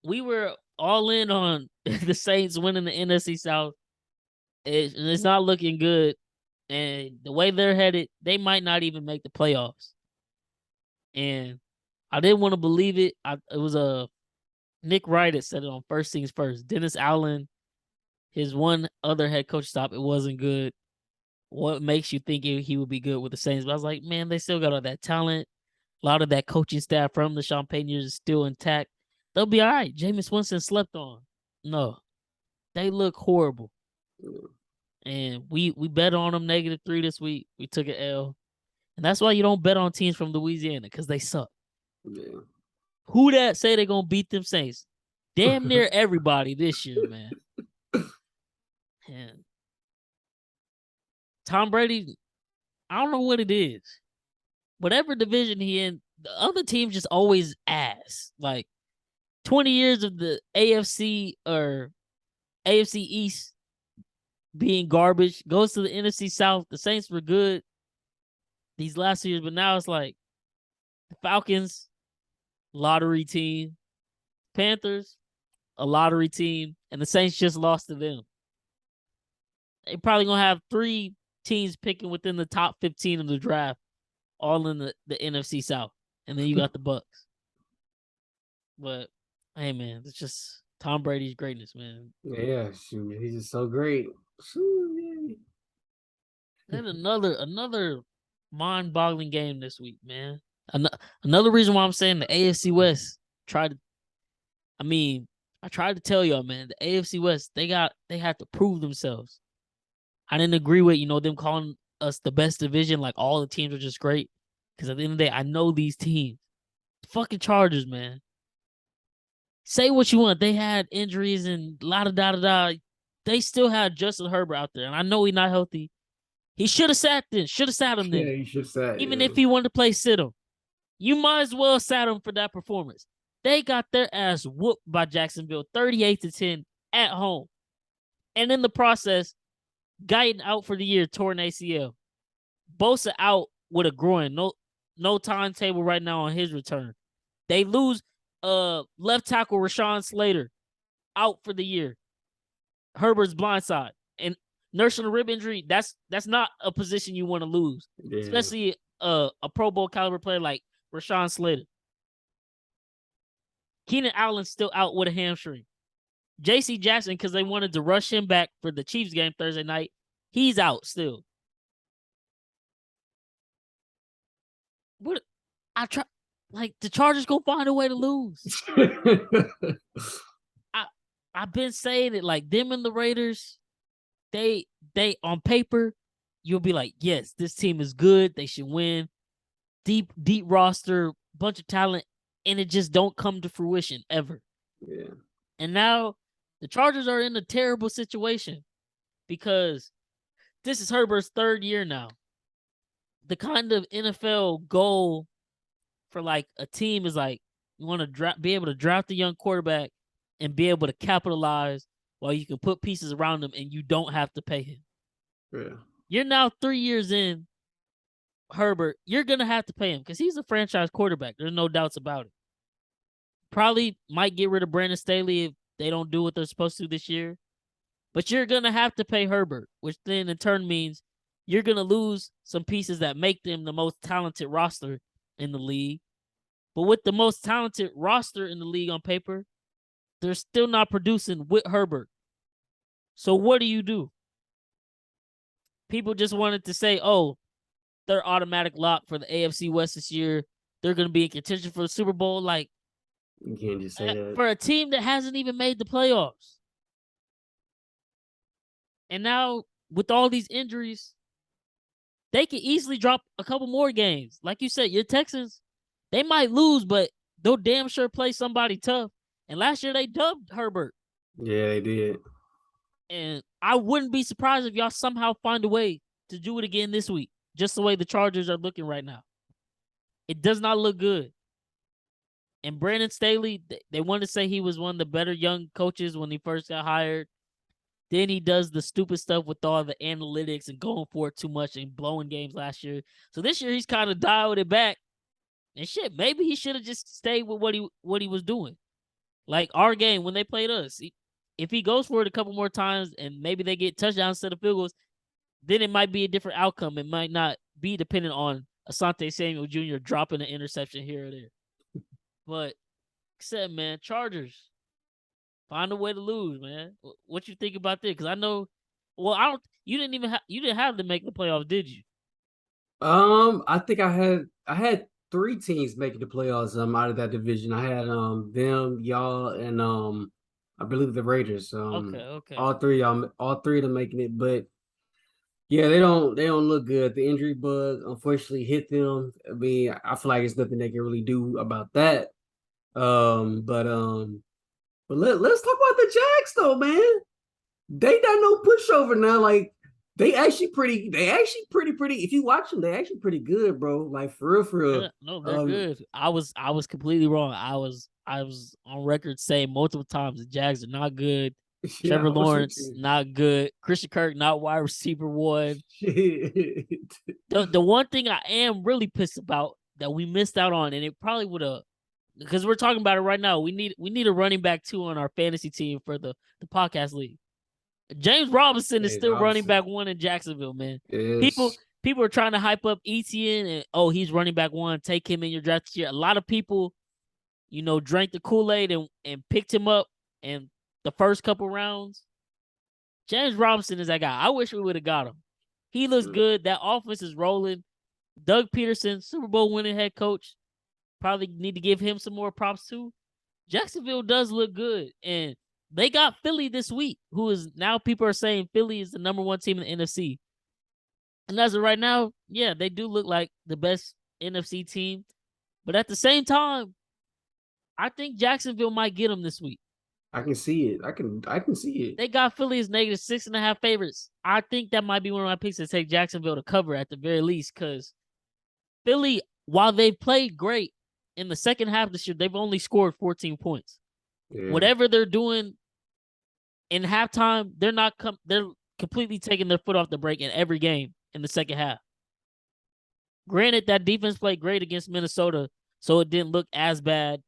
we were all in on the Saints winning the NFC South. It's not looking good. And the way they're headed, they might not even make the playoffs. And I didn't want to believe it. It was Nick Wright that said it on First Things First. Dennis Allen, his one other head coach stop, it wasn't good. What makes you think he would be good with the Saints? But I was like, man, they still got all that talent. A lot of that coaching staff from the Sean Payton years is still intact. They'll be all right. Jameis Winston slept on. No, they look horrible. And we bet on them -3 this week. We took an L. And that's why you don't bet on teams from Louisiana, because they suck. Yeah. Who that say they're going to beat them Saints? Damn near everybody this year, man. And Tom Brady, I don't know what it is. Whatever division he in, the other teams just always ass. Like 20 years of the AFC or AFC East being garbage, goes to the NFC South. The Saints were good these last years, but now it's like the Falcons, lottery team, Panthers, a lottery team, and the Saints just lost to them. They probably gonna have 3 teams picking within the top 15 of the draft, all in the NFC South, and then you got the Bucks. But hey, man, it's just Tom Brady's greatness, man. Yeah, shoot, he's just so great. Shoot, Then another mind-boggling game this week, man. Another reason why I'm saying the AFC West I tried to tell y'all, man, the AFC West, they had to prove themselves. I didn't agree with, them calling us the best division, like all the teams are just great. Because at the end of the day, I know these teams. The fucking Chargers, man. Say what you want. They had injuries and da-da-da-da-da. They still had Justin Herbert out there. And I know he's not healthy. He should have sat then. Should have sat him then. Yeah, he should have sat. Even if he wanted to play sit him. You might as well sat him for that performance. They got their ass whooped by Jacksonville 38-10 at home. And in the process, Guyton out for the year, torn ACL. Bosa out with a groin. No timetable right now on his return. They lose left tackle Rashawn Slater out for the year. Herbert's blindside. And nursing a rib injury, that's not a position you want to lose. Yeah. Especially a Pro Bowl caliber player like Rashawn Slater. Keenan Allen's still out with a hamstring. J.C. Jackson, because they wanted to rush him back for the Chiefs game Thursday night, he's out still. What the Chargers gonna find a way to lose. I've been saying it, like them and the Raiders, they on paper, you'll be like, yes, this team is good, they should win. Deep roster, bunch of talent, and it just don't come to fruition ever. Yeah. And now the Chargers are in a terrible situation because this is Herbert's 3rd year now. The kind of NFL goal for like a team is like you want to be able to draft a young quarterback and be able to capitalize while you can put pieces around him and you don't have to pay him. Yeah. You're now 3 years in, Herbert. You're going to have to pay him because he's a franchise quarterback. There's no doubts about it. Probably might get rid of Brandon Staley if they don't do what they're supposed to this year. But you're going to have to pay Herbert, which then in turn means you're going to lose some pieces that make them the most talented roster in the league. But with the most talented roster in the league on paper, they're still not producing with Herbert. So what do? People just wanted to say, oh, they're automatic lock for the AFC West this year. They're going to be in contention for the Super Bowl. Like, you can't just say that. For a team that hasn't even made the playoffs. And now, with all these injuries, they could easily drop a couple more games. Like you said, your Texans, they might lose, but they'll damn sure play somebody tough. And last year, they dubbed Herbert. Yeah, they did. And I wouldn't be surprised if y'all somehow find a way to do it again this week, just the way the Chargers are looking right now. It does not look good. And Brandon Staley, they wanted to say he was one of the better young coaches when he first got hired. Then he does the stupid stuff with all the analytics and going for it too much and blowing games last year. So this year he's kind of dialed it back. And shit, maybe he should have just stayed with what he was doing. Like our game when they played us. If he goes for it a couple more times and maybe they get touchdowns instead of field goals, then it might be a different outcome. It might not be dependent on Asante Samuel Jr. dropping an interception here or there. But like I said, man, Chargers find a way to lose, man. What you think about this? Because I know, well, I don't. You didn't have to make the playoffs, did you? I think I had three teams making the playoffs out of that division. I had them, y'all, and I believe the Raiders. Okay, okay. All three of them making it, but yeah, they don't look good. The injury bug unfortunately hit them. I mean, I feel like there's nothing they can really do about that. But let's talk about the Jags though, man. They got no pushover now. Like they actually pretty. If you watch them, they actually pretty good, bro. Like for real, for real. Yeah, no, they're good. I was completely wrong. I was on record saying multiple times the Jags are not good. Yeah, Trevor I was with Lawrence you. not good. Christian Kirk not wide receiver one. Shit. The one thing I am really pissed about that we missed out on, and it probably would have, because we're talking about it right now. We need a running back too on our fantasy team for the podcast league. James Robinson is Hey, still running Robinson back one in Jacksonville, man. People is people are trying to hype up ETN and he's running back one. Take him in your draft this year. A lot of people, drank the Kool-Aid and picked him up in the first couple rounds. James Robinson is that guy. I wish we would have got him. He looks good. That offense is rolling. Doug Peterson, Super Bowl winning head coach. Probably need to give him some more props too. Jacksonville does look good. And they got Philly this week, who is now people are saying Philly is the number one team in the NFC. And as of right now, yeah, they do look like the best NFC team. But at the same time, I think Jacksonville might get them this week. I can see it. I can see it. They got Philly as -6.5 favorites. I think that might be one of my picks to take Jacksonville to cover at the very least, because Philly, while they played great in the second half this year, they've only scored 14 points. Yeah. Whatever they're doing in halftime, they're completely taking their foot off the brake in every game in the second half. Granted, that defense played great against Minnesota, so it didn't look as bad.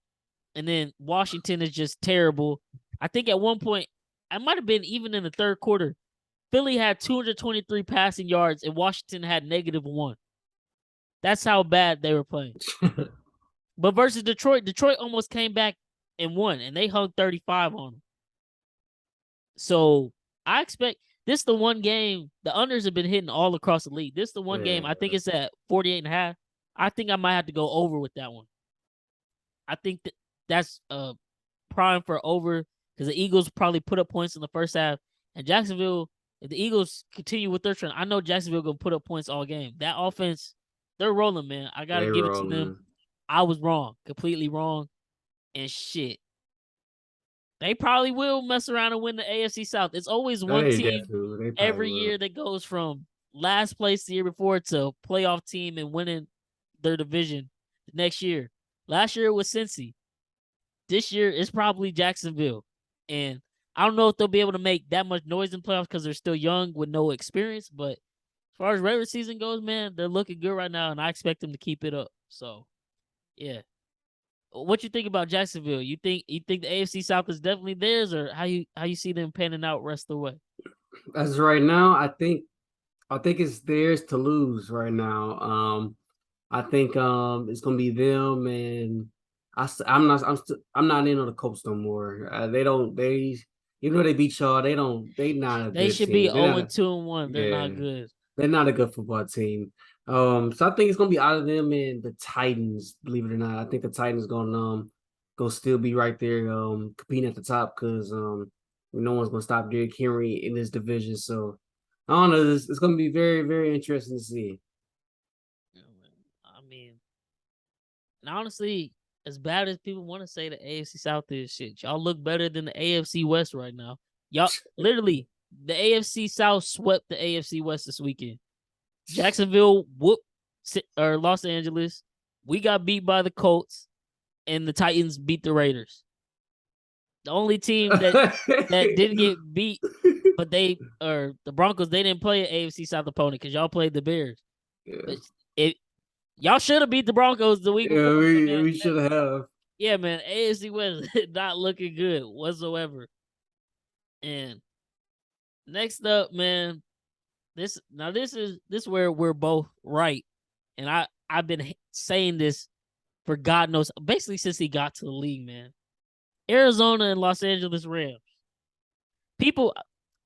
And then Washington is just terrible. I think at one point, I might have been even in the third quarter, Philly had 223 passing yards and Washington had -1. That's how bad they were playing. But versus Detroit almost came back and won, and they hung 35 on them. So I expect this the one game, the unders have been hitting all across the league. This the one game, I think it's at 48.5. I think I might have to go over with that one. I think that's prime for over because the Eagles probably put up points in the first half. And Jacksonville, if the Eagles continue with their trend, I know Jacksonville going to put up points all game. That offense, they're rolling, man. I got to give it to them. I was wrong, completely wrong. And shit, they probably will mess around and win the AFC South. It's always one team every year that goes from last place the year before to playoff team and winning their division the next year. Last year it was Cincy. This year it's probably Jacksonville. And I don't know if they'll be able to make that much noise in playoffs because they're still young with no experience. But as far as regular season goes, man, they're looking good right now, and I expect them to keep it up. So, yeah. What you think about Jacksonville? You think the AFC South is definitely theirs, or how you see them panning out rest of the way? As right now, I think it's theirs to lose right now. I think it's gonna be them, and I'm not in on the Colts no more. They even though they beat y'all, they not a They good should be team. 0-2-1. They're Yeah, not good. they're not a good football team. So I think it's gonna be out of them and the Titans. Believe it or not, I think the Titans gonna still be right there competing at the top because no one's gonna stop Derrick Henry in this division. So I don't know. It's gonna be very very interesting to see. I mean, and honestly, as bad as people want to say the AFC South is, shit, y'all look better than the AFC West right now. Y'all literally the AFC South swept the AFC West this weekend. Jacksonville whooped or Los Angeles. We got beat by the Colts, and the Titans beat the Raiders. The only team that didn't get beat, but the Broncos, they didn't play an AFC South opponent because y'all played the Bears. Yeah. Y'all should have beat the Broncos the week before. We should have. Yeah, man. AFC West not looking good whatsoever. And next up, man, This is where we're both right, and I've been saying this for God knows, basically since he got to the league, man. Arizona and Los Angeles Rams. People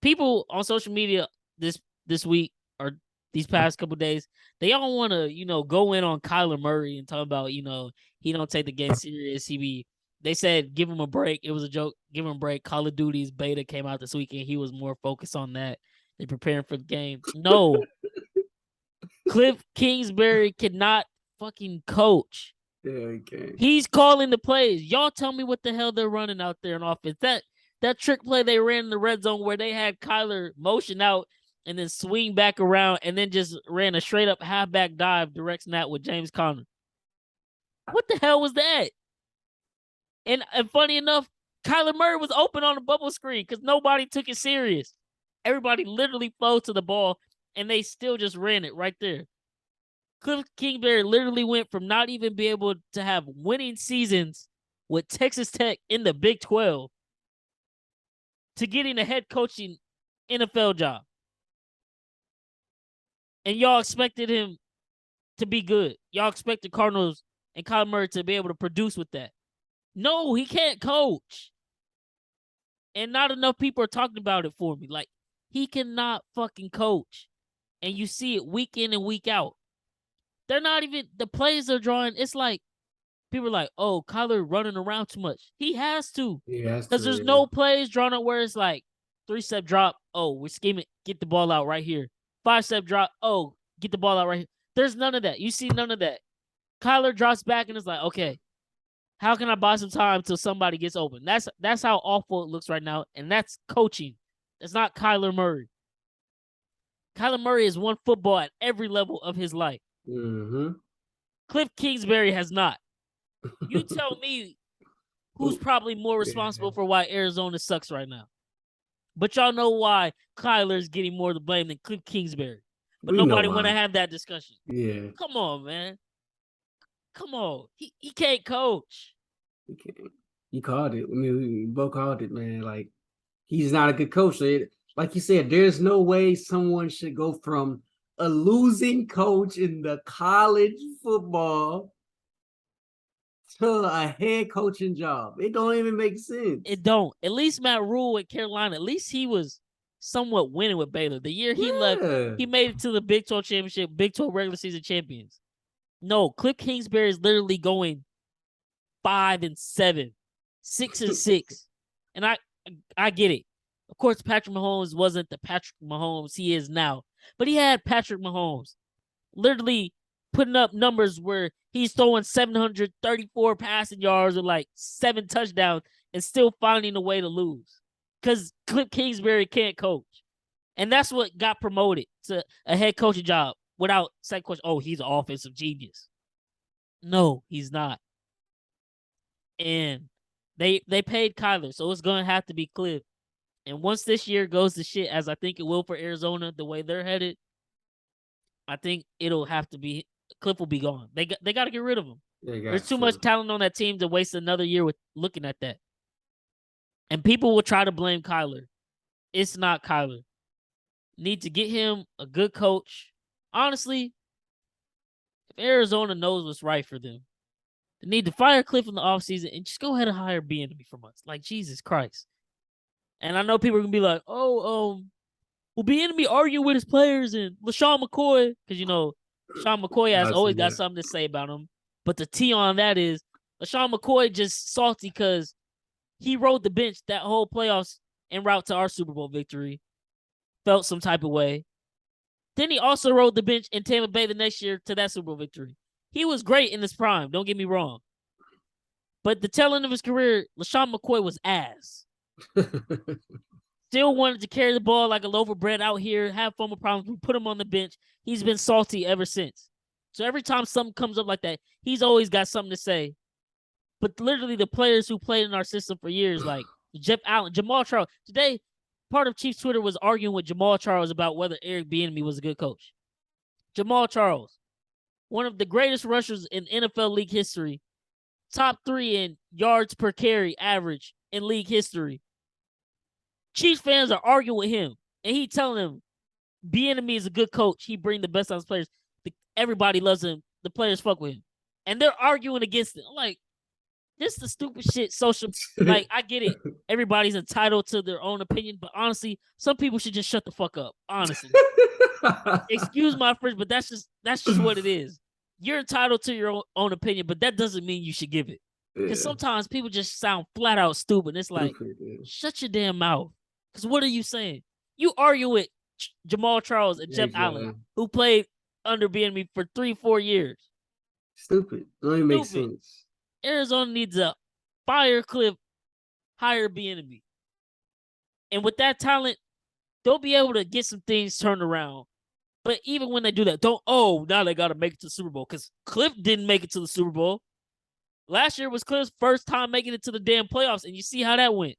people on social media this week or these past couple days, they all want to go in on Kyler Murray and talk about he don't take the game serious. They said give him a break. It was a joke. Give him a break. Call of Duty's beta came out this weekend. He was more focused on that. They're preparing for the game. No, Cliff Kingsbury cannot fucking coach. Yeah, okay. He's calling the plays. Y'all tell me what the hell they're running out there in offense. That trick play they ran in the red zone where they had Kyler motion out and then swing back around and then just ran a straight up halfback dive direct snap with James Conner. What the hell was that? And funny enough, Kyler Murray was open on the bubble screen because nobody took it serious. Everybody literally flowed to the ball and they still just ran it right there. Cliff Kingsbury literally went from not even being able to have winning seasons with Texas Tech in the Big 12 to getting a head coaching NFL job. And y'all expected him to be good. Y'all expected Cardinals and Kyler Murray to be able to produce with that. No, he can't coach. And not enough people are talking about it for me. Like, he cannot fucking coach. And you see it week in and week out. They're not even, the plays they're drawing, it's like, people are like, oh, Kyler running around too much. He has to. Because there's no plays drawn up where it's like 3-step drop. Oh, we're scheming. Get the ball out right here. 5-step drop. Oh, get the ball out right here. There's none of that. You see none of that. Kyler drops back and it's like, okay, how can I buy some time till somebody gets open? That's how awful it looks right now. And that's coaching. That's not Kyler Murray. Kyler Murray has won football at every level of his life. Mm-hmm. Cliff Kingsbury has not. You tell me who's probably more responsible for why Arizona sucks right now. But y'all know why Kyler's getting more to blame than Cliff Kingsbury. But nobody want to have that discussion. Yeah. Come on, man. Come on. He can't coach. He can't. You called it. I mean, we both called it, man. Like, he's not a good coach. Like you said, there's no way someone should go from a losing coach in the college football to a head coaching job. It don't even make sense. It don't. At least Matt Rule at Carolina, at least he was somewhat winning with Baylor. The year he left, he made it to the Big 12 championship, Big 12 regular season champions. No, Cliff Kingsbury is literally going 5-7, 6-6. And I get it. Of course, Patrick Mahomes wasn't the Patrick Mahomes he is now. But he had Patrick Mahomes literally putting up numbers where he's throwing 734 passing yards with like 7 touchdowns and still finding a way to lose. Because Cliff Kingsbury can't coach. And that's what got promoted to a head coaching job without second question, oh, he's an offensive genius. No, he's not. And they paid Kyler, so it's going to have to be Cliff. And once this year goes to shit, as I think it will for Arizona, the way they're headed, I think it'll have to be Cliff will be gone. They got to get rid of him. There's too much talent on that team to waste another year with looking at that. And people will try to blame Kyler. It's not Kyler. Need to get him a good coach. Honestly, if Arizona knows what's right for them, they need to fire Cliff in the offseason and just go ahead and hire Bieniemy for months. Like, Jesus Christ. And I know people are going to be like, well, Bieniemy arguing with his players and LaShawn McCoy, because, Sean McCoy has always got something to say about him. But the T on that is LaShawn McCoy just salty because he rode the bench that whole playoffs en route to our Super Bowl victory. Felt some type of way. Then he also rode the bench in Tampa Bay the next year to that Super Bowl victory. He was great in his prime, don't get me wrong. But the tail end of his career, LaShawn McCoy was ass. Still wanted to carry the ball like a loaf of bread out here, have fun with problems. We put him on the bench. He's been salty ever since. So every time something comes up like that, he's always got something to say. But literally the players who played in our system for years, like Jeff Allen, Jamal Charles. Today, part of Chiefs Twitter was arguing with Jamal Charles about whether Eric Bieniemy was a good coach. Jamal Charles, one of the greatest rushers in NFL league history, top 3 in yards per carry average in league history. Chiefs fans are arguing with him, and he telling them, Bieniemy is a good coach. He bring the best out of his players. Everybody loves him. The players fuck with him, and they're arguing against it. I'm like, this is the stupid shit. Social, like, I get it. Everybody's entitled to their own opinion, but honestly, some people should just shut the fuck up. Honestly, excuse my French, but that's just what it is. You're entitled to your own opinion, but that doesn't mean you should give it. Because sometimes people just sound flat out stupid. It's like, shut your damn mouth. Because what are you saying? You argue with Jamal Charles and Jeff Allen, who played under Bieniemy for 3-4 years. Stupid. Don't even make sense. Arizona needs a fire cliff higher Bieniemy. And with that talent, they'll be able to get some things turned around. But even when they do that, now they got to make it to the Super Bowl. Because Cliff didn't make it to the Super Bowl. Last year was Cliff's first time making it to the damn playoffs, and you see how that went.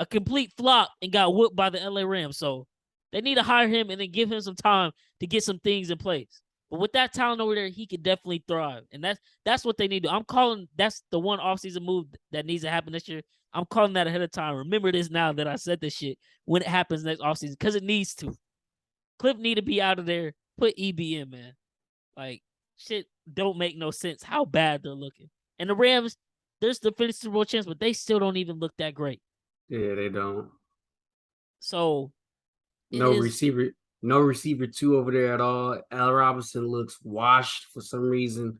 A complete flop and got whooped by the LA Rams. So they need to hire him and then give him some time to get some things in place. But with that talent over there, he could definitely thrive. And that's what they need to do. I'm calling that's the one offseason move that needs to happen this year. I'm calling that ahead of time. Remember this now that I said this shit when it happens next offseason, because it needs to. Cliff need to be out of there. Put EB in, man. Like, shit don't make no sense how bad they're looking. And the Rams, there's the Super Bowl chance, but they still don't even look that great. Yeah, they don't. So no receiver 2 over there at all. Al Robinson looks washed for some reason.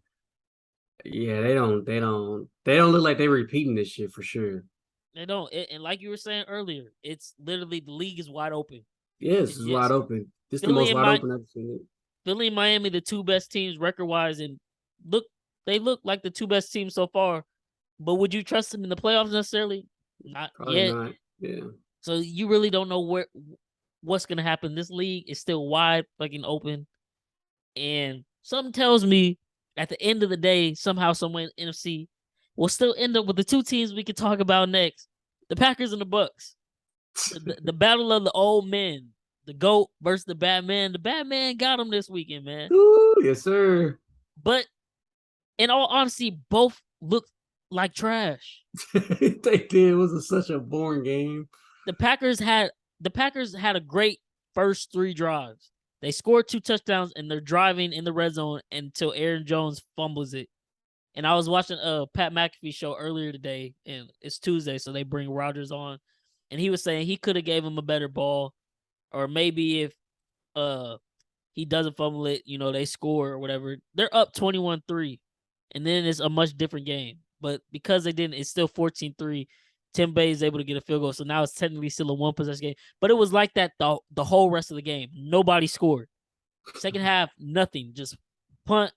Yeah, they don't look like they're repeating this shit for sure. They don't. And like you were saying earlier, it's literally the league is wide open. Yes, it's wide open. This is the most wide open I've seen it. Philly and Miami, the two best teams record-wise, and they look like the two best teams so far. But would you trust them in the playoffs necessarily? Not Probably yet. Not. Yeah. So you really don't know what's gonna happen. This league is still wide fucking open, and something tells me at the end of the day, somehow, someway, NFC will still end up with the two teams we can talk about next: the Packers and the Bucks. The battle of the old men, the GOAT versus the bad man. The bad man got him this weekend, man. Ooh, yes, sir. But in all honesty, both looked like trash. They did. It was such a boring game. The Packers had a great first 3 drives. They scored 2 touchdowns and they're driving in the red zone until Aaron Jones fumbles it. And I was watching Pat McAfee show earlier today, and it's Tuesday, so they bring Rodgers on, and he was saying he could have gave him a better ball, or maybe if he doesn't fumble it, they score or whatever. They're up 21-3, and then it's a much different game. But because they didn't, it's still 14-3. Tim Bay is able to get a field goal, so now it's technically still a 1-possession game. But it was like that the whole rest of the game. Nobody scored. Second half, nothing. Just punt,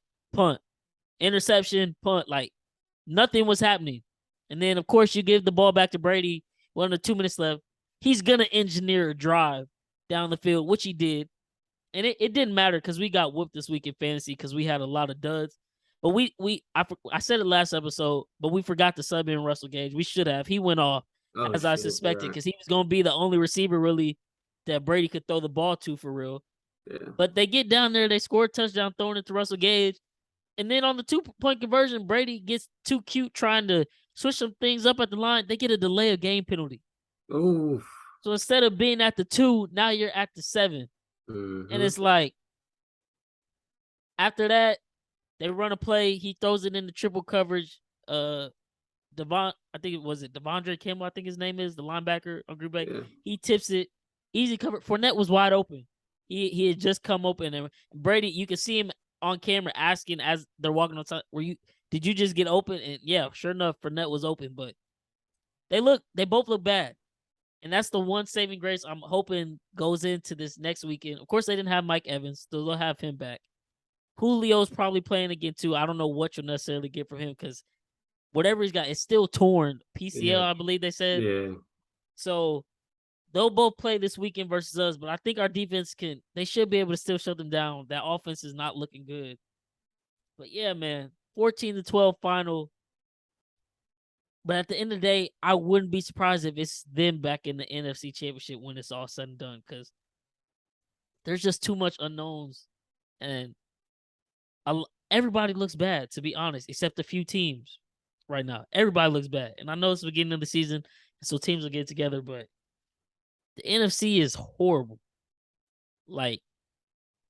interception, punt. Like, nothing was happening. And then, of course, you give the ball back to Brady. 1 or 2 minutes left. He's going to engineer a drive down the field, which he did. And it didn't matter because we got whooped this week in fantasy because we had a lot of duds. But I said it last episode, but we forgot to sub in Russell Gage. We should have. He went off, as I suspected, because he was going to be the only receiver, really, that Brady could throw the ball to for real. Yeah. But they get down there, they score a touchdown, throwing it to Russell Gage. And then on the 2-point conversion, Brady gets too cute trying to switch some things up at the line. They get a delay of game penalty. Ooh. So instead of being at the 2, now you're at the 7. Mm-hmm. And it's like, after that, they run a play. He throws it in the triple coverage. I think it was Devondre Campbell, I think his name is, the linebacker on Green Bay. Yeah. He tips it. Easy cover. Fournette was wide open. He had just come open. And Brady, you can see him on camera asking as they're walking on top, did you just get open? And yeah, sure enough, Fournette was open. But they both look bad. And that's the one saving grace I'm hoping goes into this next weekend. Of course, they didn't have Mike Evans. So they'll have him back. Julio's probably playing again, too. I don't know what you'll necessarily get from him because whatever he's got is still torn. PCL, I believe they said. Yeah. So they'll both play this weekend versus us, but I think our defense they should be able to still shut them down. That offense is not looking good. But yeah, man, 14-12 final. But at the end of the day, I wouldn't be surprised if it's them back in the NFC Championship when it's all said and done because there's just too much unknowns. And everybody looks bad, to be honest, except a few teams right now. Everybody looks bad. And I know it's the beginning of the season, so teams will get together, but the NFC is horrible. Like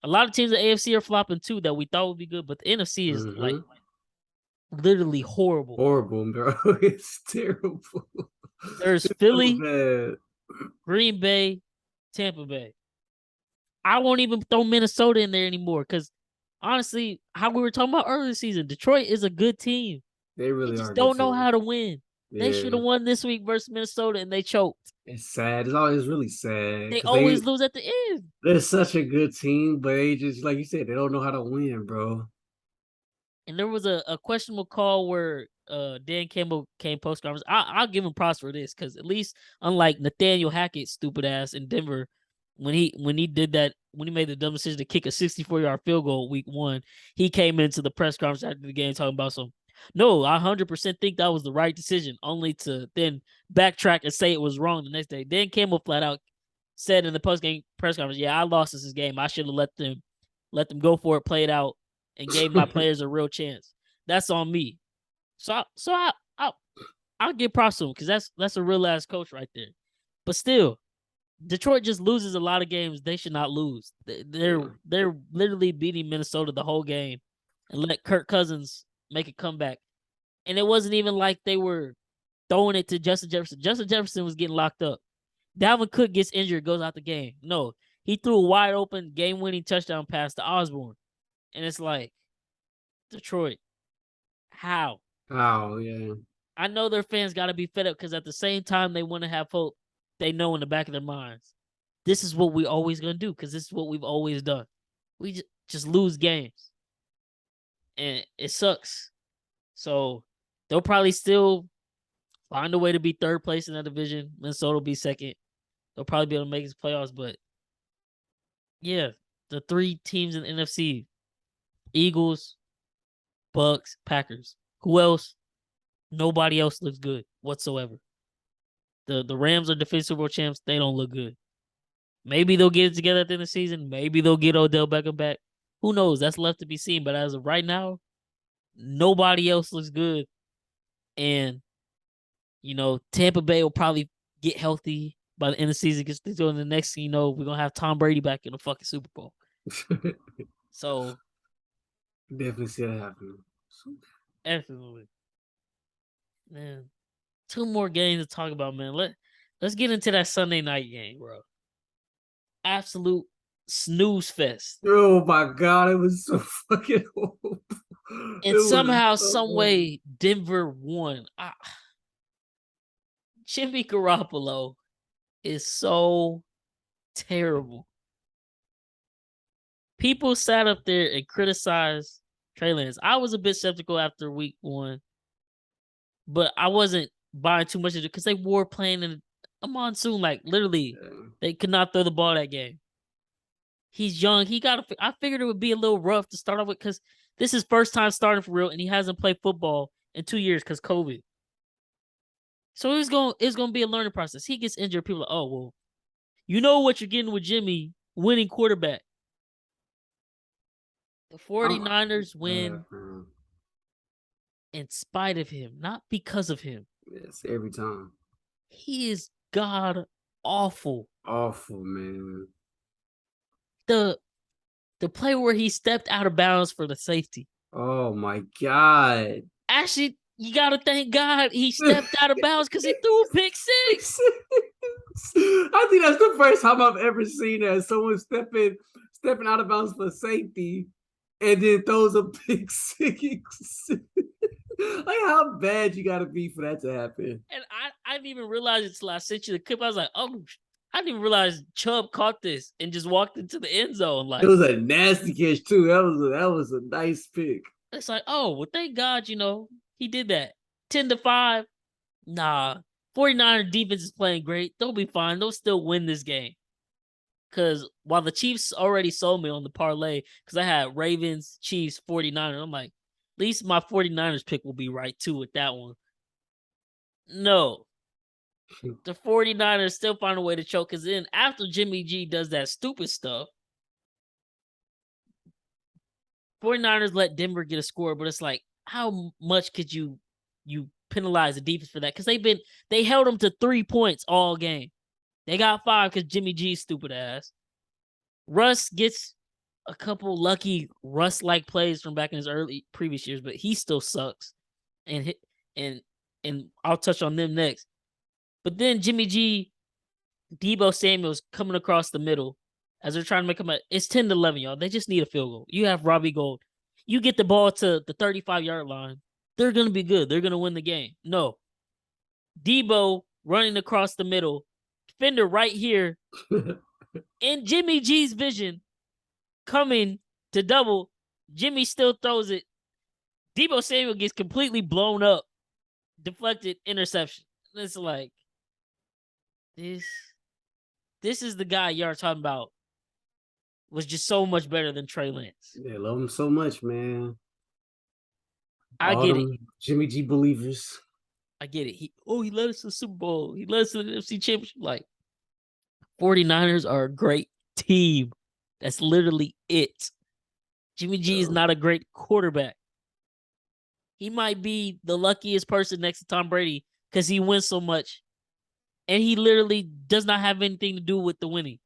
a lot of teams in the AFC are flopping too that we thought would be good, but the NFC is like Mm-hmm. literally horrible. Horrible, bro. It's terrible. There's It's so Philly, bad. Green Bay, Tampa Bay. I won't even throw Minnesota in there anymore because honestly, how we were talking about earlier this season, Detroit is a good team. They They really are just a good don't know team. how to win. They should Yeah. have won this week versus Minnesota and they choked. It's sad. It's always really sad They because they always lose at the end. they're such a good team, but they just like you said, they don't know how to win, bro. And there was a questionable call where Dan Campbell came post conference. I'll give him props for this because at least unlike Nathaniel Hackett's stupid ass in Denver, when he did that when he made the dumb decision to kick a 64-yard field goal week 1, he came into the press conference after the game talking about some. No, I 100% think that was the right decision. Only to then backtrack and say it was wrong the next day. Dan Campbell flat out said in the post game press conference, "Yeah, I lost this game. I should have let them go for it, play it out." And gave my players a real chance. That's on me. I'll give props to him because that's a real ass coach right there. But still, Detroit just loses a lot of games they should not lose. Yeah. They're literally beating Minnesota the whole game and let Kirk Cousins make a comeback. And it wasn't even like they were throwing it to Justin Jefferson. Justin Jefferson was getting locked up. Dalvin Cook gets injured, goes out the game. No, he threw a wide open game winning touchdown pass to Osborne. And it's like, Detroit, how? Oh yeah. I know their fans got to be fed up because at the same time they want to have hope. They know in the back of their minds, this is what we always gonna do because this is what we've always done. We just lose games, and it sucks. So they'll probably still find a way to be third place in that division. Minnesota will be second. They'll probably be able to make his playoffs, but yeah, the 3 teams in the NFC: Eagles, Bucks, Packers. Who else? Nobody else looks good whatsoever. The Rams are defensive Super Bowl champs. They don't look good. Maybe they'll get it together at the end of the season. Maybe they'll get Odell Beckham back. Who knows? That's left to be seen. But as of right now, nobody else looks good. And, Tampa Bay will probably get healthy by the end of the season because they're doing the next thing we're going to have Tom Brady back in the fucking Super Bowl. So, Definitely see that happening. absolutely. Man, 2 more games to talk about, man. Let's get into that Sunday night game, bro. Absolute snooze fest. Oh my god, it was so fucking horrible. It And was somehow, so some horrible. way, Denver won. Jimmy Garoppolo is so terrible. People sat up there and criticized Trey Lance. I was a bit skeptical after week 1, but I wasn't buying too much of it because they were playing in a monsoon. Like literally, Yeah. they could not throw the ball that game. He's young. I figured it would be a little rough to start off with because this is his first time starting for real, and he hasn't played football in 2 years because COVID. So it's gonna be a learning process. He gets injured. People are like, oh well, you know what you're getting with Jimmy, winning quarterback. The I'm 49ers bad, win man. in spite of him, not because of him. Yes, every time. He is god awful. Awful, man. The the play where he stepped out of bounds for the safety. Oh my god. Actually, you gotta thank God he stepped out of bounds because he threw a pick six. I think that's the first time I've ever seen that. Someone stepping out of bounds for safety and then throws a pick six. Like how bad you gotta be for that to happen. And I didn't even realize it till I sent you the clip. I was like, oh, I didn't even realize Chubb caught this and just walked into the end zone. It Like, was a nasty catch too. That was a nice pick. it's like, oh, well, thank God, he did that. 10-5. Nah. 49er defense is playing great. They'll be fine. They'll still win this game. Because while the Chiefs already sold me on the parlay, because I had Ravens, Chiefs, 49ers, I'm like, at least my 49ers pick will be right too with that one. No. The 49ers still find a way to choke. Because then after Jimmy G does that stupid stuff, 49ers let Denver get a score, but it's like, how much could you penalize the defense for that? Because they held them to 3 points all game. They got 5 because Jimmy G's stupid ass. Russ gets a couple lucky Russ-like plays from back in his early previous years, but he still sucks. And and and I'll touch on them next. But then Jimmy G, Deebo Samuel's coming across the middle as they're trying to make them. It's 10-11, y'all. They just need a field goal. You have Robbie Gold. You get the ball to the 35-yard line. They're gonna be good. They're gonna win the game. No, Deebo running across the middle, defender right here, in Jimmy G's vision, coming to double. Jimmy still throws it. Deebo Samuel gets completely blown up, deflected, interception. It's like this is the guy y'all talking about was just so much better than Trey Lance. Yeah, love him so much, man. I All get it. them Jimmy G believers. I get it. He led us to the Super Bowl. He led us to the NFC Championship. Like, 49ers are a great team. That's literally it. Jimmy G is not a great quarterback. He might be the luckiest person next to Tom Brady because he wins so much. And he literally does not have anything to do with the winning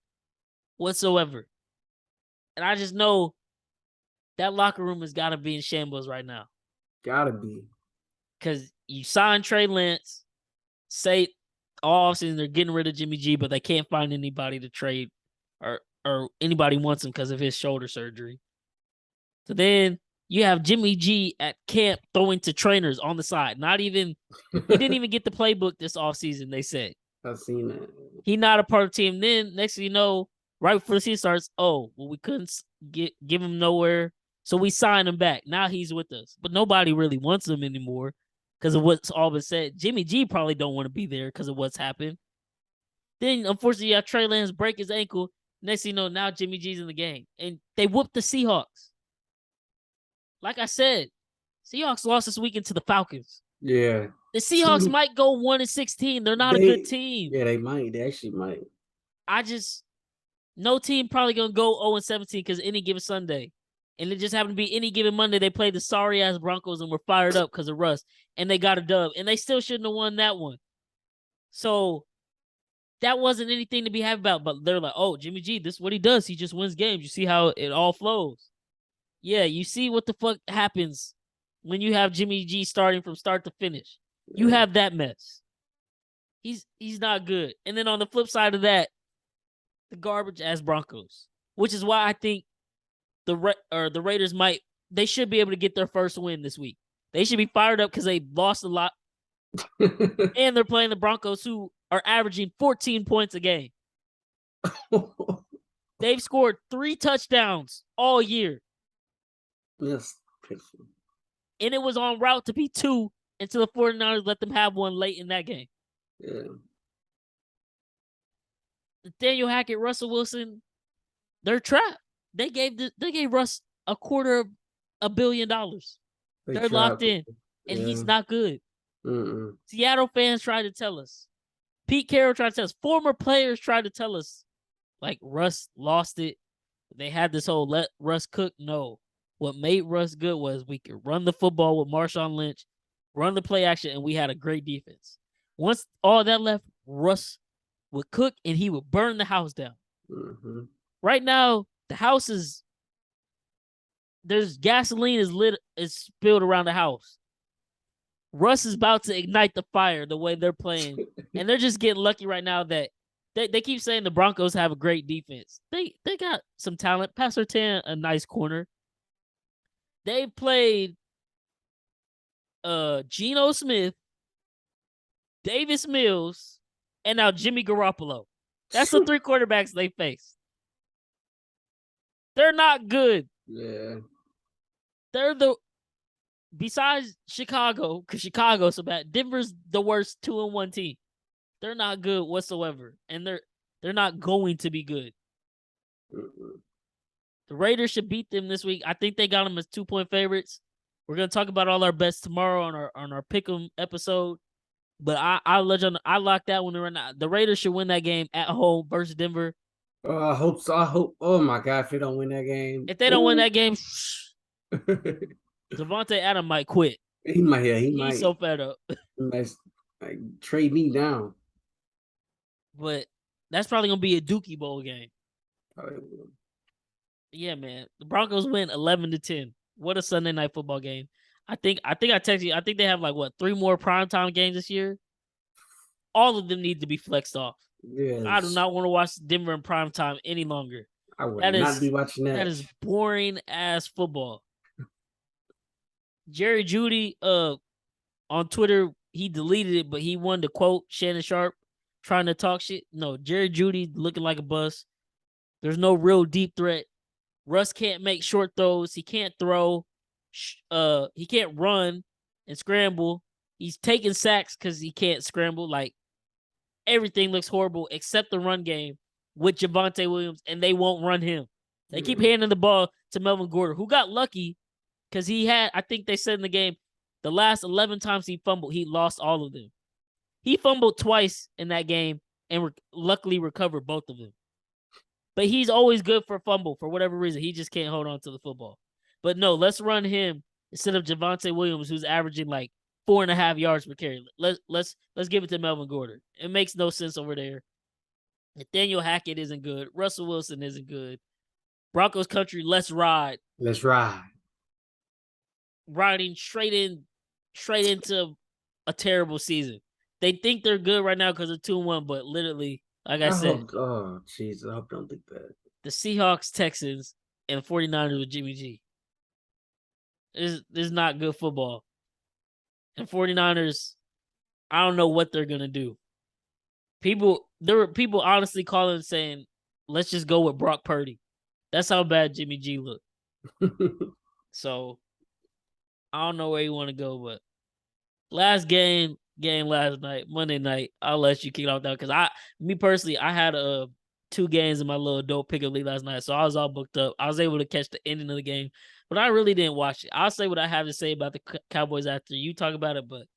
whatsoever. And I just know that locker room has got to be in shambles right now. Gotta be. Because you signed Trey Lance, say all offseason they're getting rid of Jimmy G, but they can't find anybody to trade or anybody wants him because of his shoulder surgery. So then you have Jimmy G at camp throwing to trainers on the side. He didn't even get the playbook this offseason, they said. I've seen that. He's not a part of the team. Then next thing you know, right before the season starts, we couldn't give him nowhere. So we signed him back. Now he's with us. But nobody really wants him anymore because of what's all been said. Jimmy G probably don't want to be there because of what's happened. Then, unfortunately, you have Trey Lance break his ankle. Next thing you know, now Jimmy G's in the game. And they whooped the Seahawks. Like I said, Seahawks lost this weekend to the Falcons. Yeah. The Seahawks might go 1-16. They're not a good team. Yeah, they might. They actually might. No team probably going to go 0-17 because any given Sunday. And it just happened to be any given Monday, they played the sorry-ass Broncos and were fired up because of Russ. And they got a dub. And they still shouldn't have won that one. So that wasn't anything to be happy about. But they're like, Jimmy G, this is what he does. He just wins games. You see how it all flows. Yeah, you see what the fuck happens when you have Jimmy G starting from start to finish. You have that mess. He's not good. And then on the flip side of that, the garbage-ass Broncos. Which is why I think the Raiders they should be able to get their first win this week. They should be fired up because they lost a lot. And they're playing the Broncos, who are averaging 14 points a game. They've scored 3 touchdowns all year. Yes. Pitiful. And it was on route to be 2 until the 49ers let them have one late in that game. Yeah. Nathaniel Hackett, Russell Wilson, they're trapped. They gave Russ $250 million. They're locked in, and he's not good. Seattle fans tried to tell us. Pete Carroll tried to tell us. Former players tried to tell us, like, Russ lost it. They had this whole let Russ cook. No. What made Russ good was we could run the football with Marshawn Lynch, run the play action, and we had a great defense. Once all that left, Russ would cook, and he would burn the house down. Mm-hmm. Right now, the house there's gasoline is spilled around the house. Russ is about to ignite the fire the way they're playing. And they're just getting lucky right now that they keep saying the Broncos have a great defense. They got some talent. Pat Surtain, a nice corner. They played Geno Smith, Davis Mills, and now Jimmy Garoppolo. That's the 3 quarterbacks they face. They're not good. Yeah. They're besides Chicago, because Chicago's so bad, Denver's the worst 2-1 team. They're not good whatsoever. And they're not going to be good. Mm-mm. The Raiders should beat them this week. I think they got them as 2-point favorites. We're gonna talk about all our bets tomorrow on our Pick'em episode. But I'll let you know, I locked that one right now. The Raiders should win that game at home versus Denver. I hope so. I hope. Oh my God, if they don't win that game, If they don't win that game, Devontae Adams might quit. He might. Yeah, he He's might. so fed up. He might like trade me down. But that's probably gonna be a Dookie Bowl game. Probably will. Yeah, man. The Broncos win 11-10. What a Sunday night football game. I texted you. I think they have like what 3 more primetime games this year. All of them need to be flexed off. I do Yes, not want to watch Denver in primetime any longer. I would That not be is watching that that. is boring ass football. Jerry Judy on Twitter, he deleted it, but he wanted to quote Shannon Sharp trying to talk shit. No, Jerry Judy looking like a bust. There's no real deep threat. Russ can't make short throws. He can't throw. He can't run and scramble. He's taking sacks because he can't scramble. Like everything looks horrible except the run game with Javonte Williams, and they won't run him. They keep handing the ball to Melvin Gordon, who got lucky because he had, I think they said in the game, the last 11 times he fumbled, he lost all of them. He fumbled twice in that game and luckily recovered both of them. But he's always good for fumble for whatever reason. He just can't hold on to the football. But no, let's run him instead of Javonte Williams, who's averaging like 4.5 yards per carry. Let's give it to Melvin Gordon. It makes no sense over there. Nathaniel Hackett isn't good. Russell Wilson isn't good. Broncos country, let's ride. Let's ride. Riding straight into a terrible season. They think they're good right now because of 2-1, but literally, like I said, oh jeez, I hope don't think that. The Seahawks, Texans, and 49ers with Jimmy G. This is not good football. And 49ers, I don't know what they're gonna do. There were people honestly calling saying, let's just go with Brock Purdy. That's how bad Jimmy G looked. So I don't know where you want to go, but last game last night, Monday night, I'll let you kick it off that because me personally, I had 2 games in my little adult pickup league last night, so I was all booked up. I was able to catch the ending of the game, but I really didn't watch it. I'll say what I have to say about the Cowboys after you talk about it, but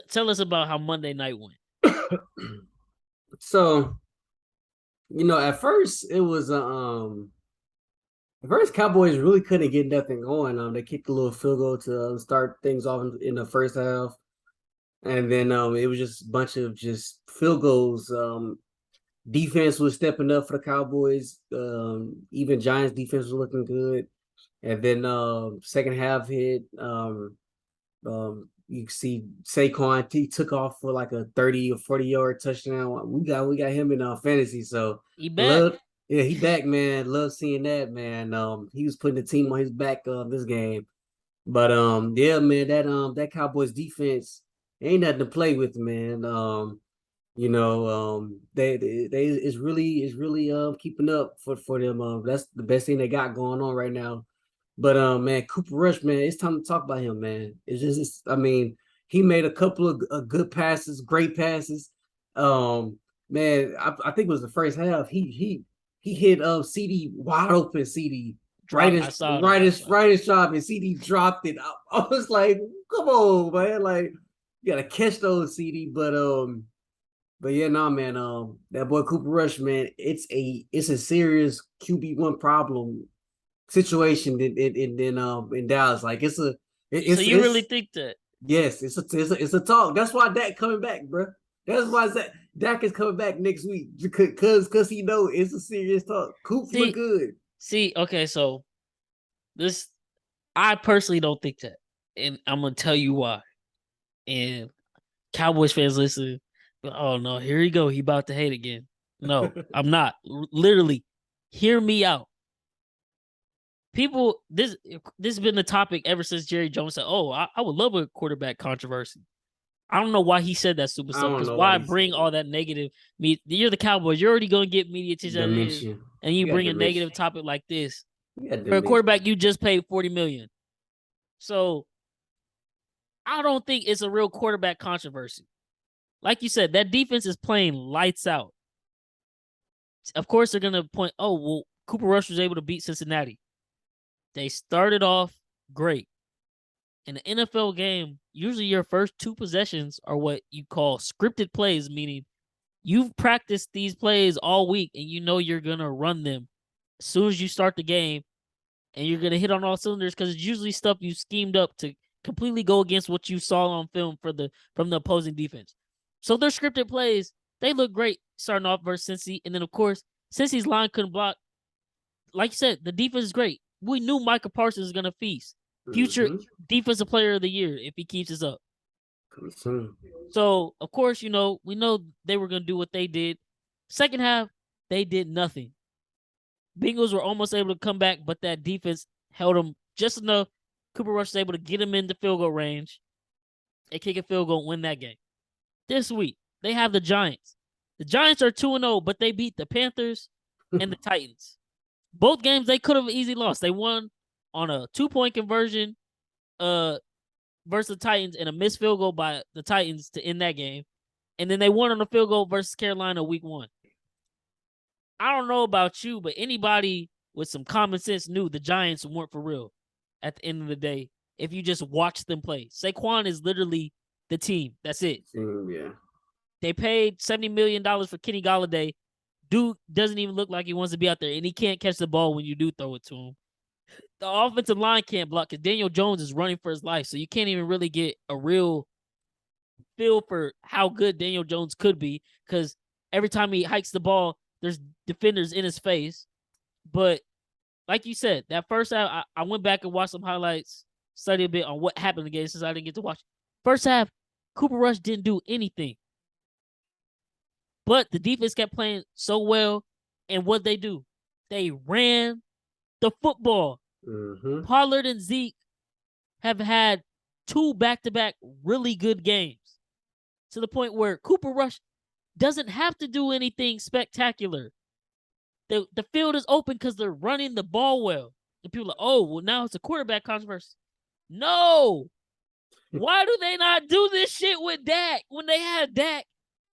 tell us about how Monday night went. So, at first it was the first Cowboys really couldn't get nothing going. They kicked a little field goal to start things off in the first half, and then it was just a bunch of just field goals. Defense was stepping up for the Cowboys. Even Giants defense was looking good, and then second half hit. You can see Saquon, he took off for like a 30 or 40-yard touchdown. We got him in fantasy, so He back. he back, man. Love seeing that, man. He was putting the team on his back this game. But yeah, man, that Cowboys defense ain't nothing to play with, man. They is really keeping up for them. That's the best thing they got going on right now. But man, Cooper Rush, man, it's time to talk about him, man. I mean, he made a couple of good passes, great passes. Man, I think it was the first half. He hit CD wide open, CD right his shot, and CD dropped it. I was like, come on, man, like you gotta catch those, CD. But yeah, nah, man. That boy Cooper Rush, man, it's a serious QB1 problem situation in Dallas. Like so you really think that? Yes, it's a talk. That's why Dak coming back, bro. That's why Dak is coming back next week because he know it's a serious talk. Coop look good. Okay, so this I personally don't think that, and I'm gonna tell you why. And Cowboys fans, listen. Oh no, here he go. He about to hate again. No, I'm not. Literally, hear me out. People, this has been the topic ever since Jerry Jones said, "Oh, I would love a quarterback controversy." I don't know why he said that stupid stuff. Because why bring all that negative? You're the Cowboys. You're already gonna get media attention, and you bring a negative topic like this for a quarterback you just paid $40 million. So I don't think it's a real quarterback controversy. Like you said, that defense is playing lights out. Of course, they're gonna point. Oh well, Cooper Rush was able to beat Cincinnati. They started off great. In an NFL game, usually your first 2 possessions are what you call scripted plays, meaning you've practiced these plays all week and you know you're going to run them as soon as you start the game, and you're going to hit on all cylinders because it's usually stuff you schemed up to completely go against what you saw on film from the opposing defense. So their scripted plays, they look great starting off versus Cincy. And then, of course, Cincy's line couldn't block. like you said, the defense is great. We knew Micah Parsons is going to feast. Future Mm-hmm. defensive player of the year if he keeps this up. Coming soon. So, of course, we know they were going to do what they did. Second half, they did nothing. Bengals were almost able to come back, but that defense held them just enough. Cooper Rush was able to get him into field goal range and kick a field goal and win that game. This week, they have the Giants. The Giants are 2-0, but they beat the Panthers and the Titans. Both games they could have easily lost. They won on a 2-point conversion versus the Titans and a missed field goal by the Titans to end that game. And then they won on a field goal versus Carolina week 1. I don't know about you, but anybody with some common sense knew the Giants weren't for real at the end of the day if you just watch them play. Saquon is literally the team. That's it. Yeah. They paid $70 million for Kenny Golladay. Dude doesn't even look like he wants to be out there, and he can't catch the ball when you do throw it to him. The offensive line can't block because Daniel Jones is running for his life, so you can't even really get a real feel for how good Daniel Jones could be because every time he hikes the ball, there's defenders in his face. But like you said, that first half, I went back and watched some highlights, studied a bit on what happened in the game since I didn't get to watch. First half, Cooper Rush didn't do anything. But the defense kept playing so well, and what they do? They ran the football. Mm-hmm. Pollard and Zeke have had 2 back-to-back really good games to the point where Cooper Rush doesn't have to do anything spectacular. The field is open because they're running the ball well. And people are like, oh, well, now it's a quarterback controversy. No. Why do they not do this shit with Dak when they had Dak?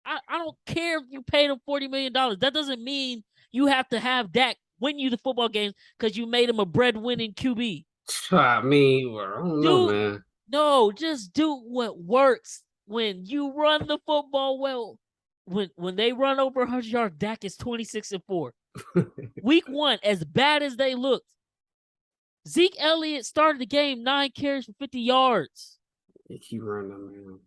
I don't care if you paid him $40 million. That doesn't mean you have to have Dak win you the football games because you made him a bread-winning QB. I mean, I don't know, man. No, just do what works. When you run the football well, when they run over 100 yards, Dak is 26-4. Week 1, as bad as they looked, Zeke Elliott started the game 9 carries for 50 yards. They keep running, man.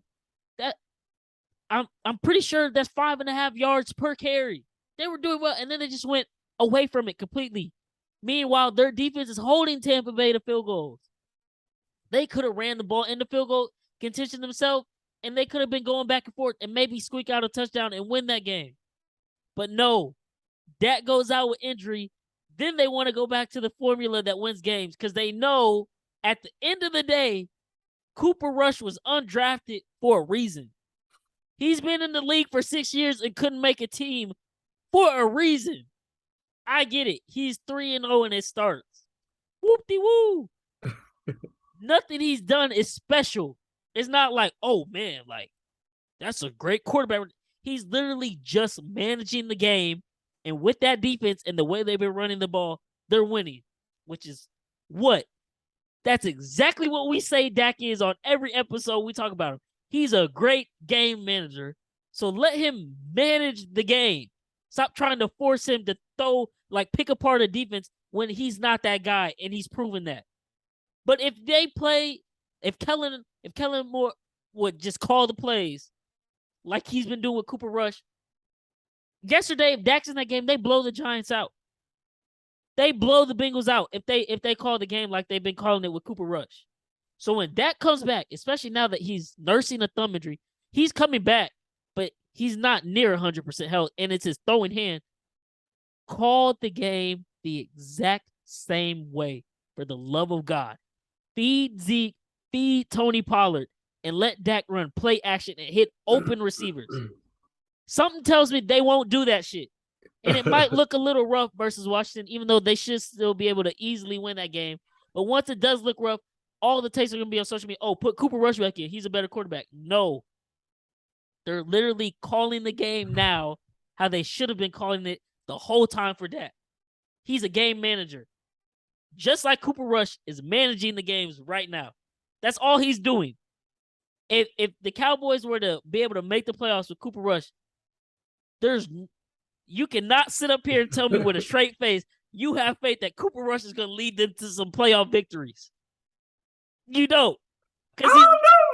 I'm pretty sure that's 5.5 yards per carry. They were doing well, and then they just went away from it completely. Meanwhile, their defense is holding Tampa Bay to field goals. They could have ran the ball in the field goal contention themselves, and they could have been going back and forth and maybe squeak out a touchdown and win that game. But no, Dak goes out with injury. Then they want to go back to the formula that wins games because they know at the end of the day, Cooper Rush was undrafted for a reason. He's been in the league for 6 years and couldn't make a team for a reason. I get it. He's 3-0 in his starts. Whoop-de-woo. Nothing he's done is special. It's not like, oh, man, like, that's a great quarterback. He's literally just managing the game. And with that defense and the way they've been running the ball, they're winning, which is what? That's exactly what we say Dak is on every episode we talk about him. He's a great game manager. So let him manage the game. Stop trying to force him to pick apart a defense when he's not that guy, and he's proven that. But if Kellen Moore would just call the plays like he's been doing with Cooper Rush, yesterday, if Dak's in that game, they blow the Giants out. They blow the Bengals out if they call the game like they've been calling it with Cooper Rush. So when Dak comes back, especially now that he's nursing a thumb injury, he's coming back, but he's not near 100% health, and it's his throwing hand. Call the game the exact same way, for the love of God. Feed Zeke, feed Tony Pollard, and let Dak run play action and hit open receivers. Something tells me they won't do that shit. And it might look a little rough versus Washington, even though they should still be able to easily win that game. But once it does look rough, all the takes are going to be on social media. Oh, put Cooper Rush back in. He's a better quarterback. No. They're literally calling the game now how they should have been calling it the whole time for Dak. He's a game manager. Just like Cooper Rush is managing the games right now. That's all he's doing. If the Cowboys were to be able to make the playoffs with Cooper Rush, you cannot sit up here and tell me with a straight face you have faith that Cooper Rush is going to lead them to some playoff victories. You don't. I don't know,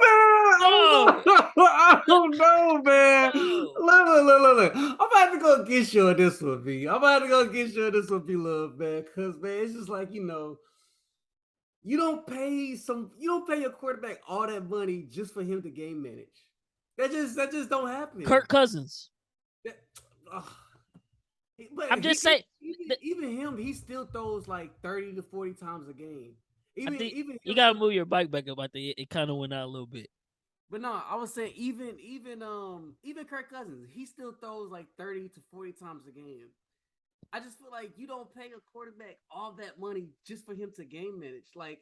man. I don't know, man. No. Look. I'm about to go get you on this one, B. I'm about to go get you on this one, B, love, man. Cause man, it's just like, you don't pay your quarterback all that money just for him to game manage. That just don't happen. Kirk Cousins. That, ugh. But I'm just saying. even him, he still throws like 30 to 40 times a game. I think Even you him, gotta move your bike back up. I think it kind of went out a little bit. but no, I was saying even Kirk Cousins, he still throws like 30 to 40 times a game. I just feel like you don't pay a quarterback all that money just for him to game manage. Like,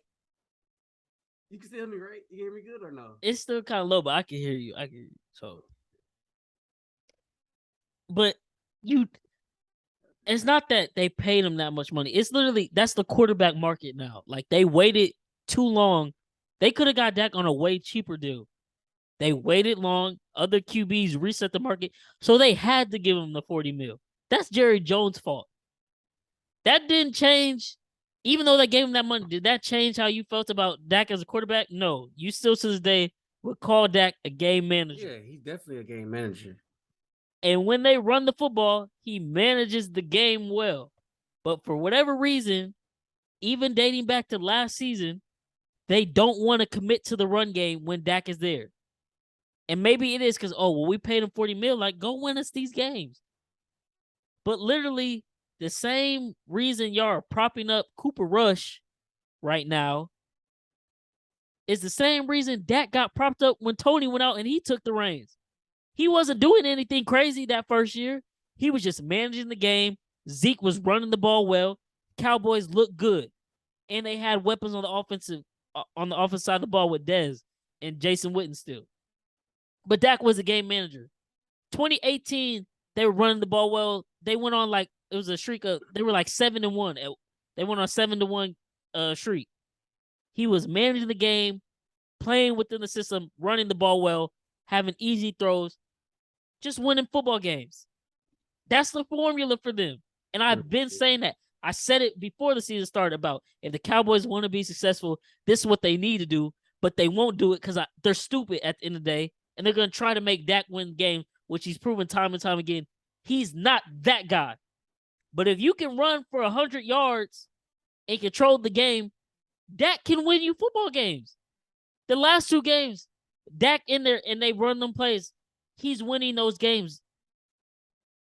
you can still hear me, right? You hear me good or no? It's still kind of low, but I can hear you. So, but you, it's not that they paid him that much money. It's literally that's the quarterback market now. Like they waited too long. They could have got Dak on a way cheaper deal. They waited long. Other QBs reset the market, so they had to give him the 40 mil. That's Jerry Jones' fault. That didn't change. Even though they gave him that money, did that change how you felt about Dak as a quarterback? No. You still to this day would call Dak a game manager. Yeah, he's definitely a game manager. And when they run the football, he manages the game well. But for whatever reason, even dating back to last season, they don't want to commit to the run game when Dak is there. And maybe it is because, we paid him 40 mil. Like, go win us these games. But literally, the same reason y'all are propping up Cooper Rush right now is the same reason Dak got propped up when Tony went out and he took the reins. He wasn't doing anything crazy that first year. He was just managing the game. Zeke was running the ball well. Cowboys looked good. And they had weapons on the offensive side of the ball with Dez and Jason Witten still. But Dak was a game manager. 2018, they were running the ball well. They went on it was a streak of, they were like 7-1. They went on a 7-1 streak. He was managing the game, playing within the system, running the ball well, having easy throws, just winning football games. That's the formula for them. And I've been saying that. I said it before the season started about if the Cowboys want to be successful, this is what they need to do, but they won't do it because they're stupid at the end of the day, and they're going to try to make Dak win the game, which he's proven time and time again. He's not that guy. But if you can run for 100 yards and control the game, Dak can win you football games. The last 2 games, Dak in there and they run them plays, he's winning those games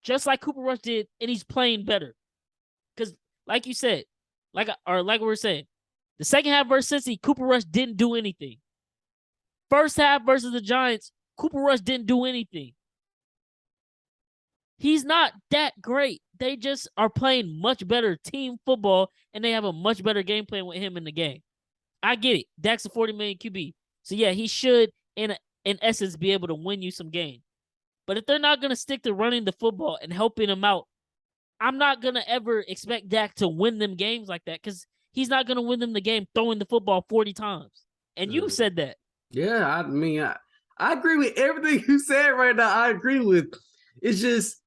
just like Cooper Rush did, and he's playing better. Because, like you said, like we were saying, the second half versus Cincy, Cooper Rush didn't do anything. First half versus the Giants, Cooper Rush didn't do anything. He's not that great. They just are playing much better team football, and they have a much better game plan with him in the game. I get it. Dak's a 40 million QB. So, yeah, he should, in essence, be able to win you some games. But if they're not going to stick to running the football and helping him out, I'm not going to ever expect Dak to win them games like that because he's not going to win them the game throwing the football 40 times. And you said that. Yeah, I mean, I agree with everything you said right now. I agree with. It's just,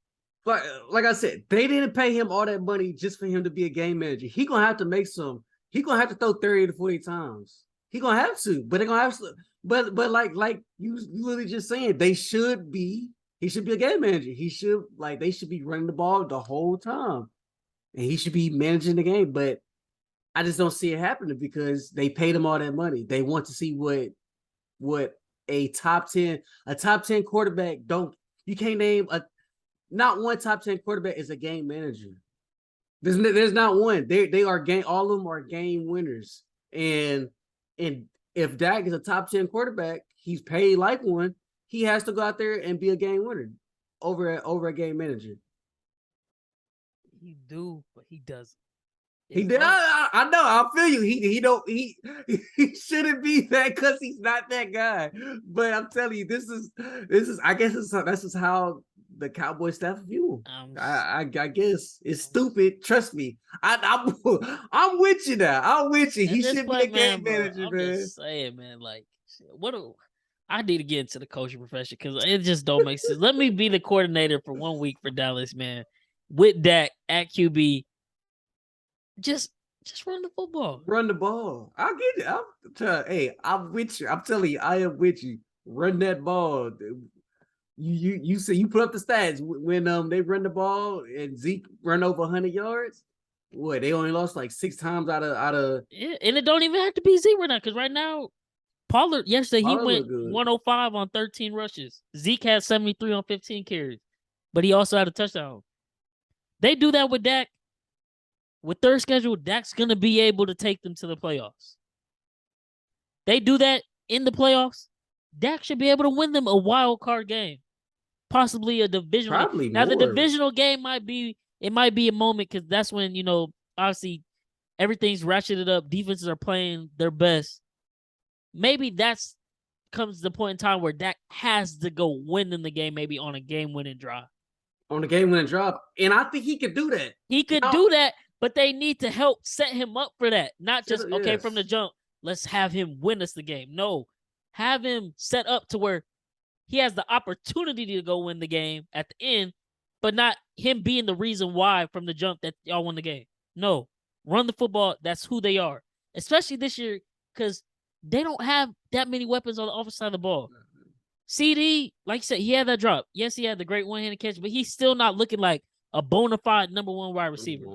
like I said, they didn't pay him all that money just for him to be a game manager. He going to have to make some. He going to have to throw 30 to 40 times. He going to have to. But they're going to have to. But like you literally just saying, he should be a game manager. They should be running the ball the whole time. And he should be managing the game. But I just don't see it happening because they paid him all that money. They want to see what a top 10 quarterback you can't name not one top 10 quarterback is a game manager. There's not one. They are all of them are game winners. And if Dak is a top 10 quarterback, he's paid like one. He has to go out there and be a game winner over a game manager. He do, but he doesn't. He did. I know. I feel you. He shouldn't be that because he's not that guy. But I'm telling you, this is. I guess this is how the Cowboy staff view him. I guess it's stupid. Trust me. I'm with you now. I'm with you. He should be a game manager, man. I'm just saying, man. Like, I need to get into the coaching profession because it just don't make sense. Let me be the coordinator for 1 week for Dallas, man, with Dak at QB. Just run the football. Run the ball. I'll get it. I'm with you. I'm telling you, I am with you run that ball. You see, you put up the stats when they run the ball and Zeke run over 100 yards. What, they only lost like 6 times out of. Yeah, and it don't even have to be Zeke right now, because right now Pollard yesterday he went look good. 105 on 13 rushes. Zeke had 73 on 15 carries, but he also had a touchdown. They do that with Dak. With their schedule, Dak's gonna be able to take them to the playoffs. They do that in the playoffs. Dak should be able to win them a wild card game, possibly a divisional Probably game. Now the more. divisional game might be a moment, because that's when, you know, obviously everything's ratcheted up. Defenses are playing their best. Maybe that's comes the point in time where Dak has to go win in the game, maybe on a game-winning drive. On the game-winning drive, and I think he could do that. He could do that, but they need to help set him up for that. Not just, okay, from the jump, let's have him win us the game. No, have him set up to where he has the opportunity to go win the game at the end, but not him being the reason why from the jump that y'all won the game. No, run the football. That's who they are, especially this year, because they don't have that many weapons on the offensive side of the ball. CD, like you said, he had that drop. Yes, he had the great one-handed catch, but he's still not looking like a bona fide number one wide receiver.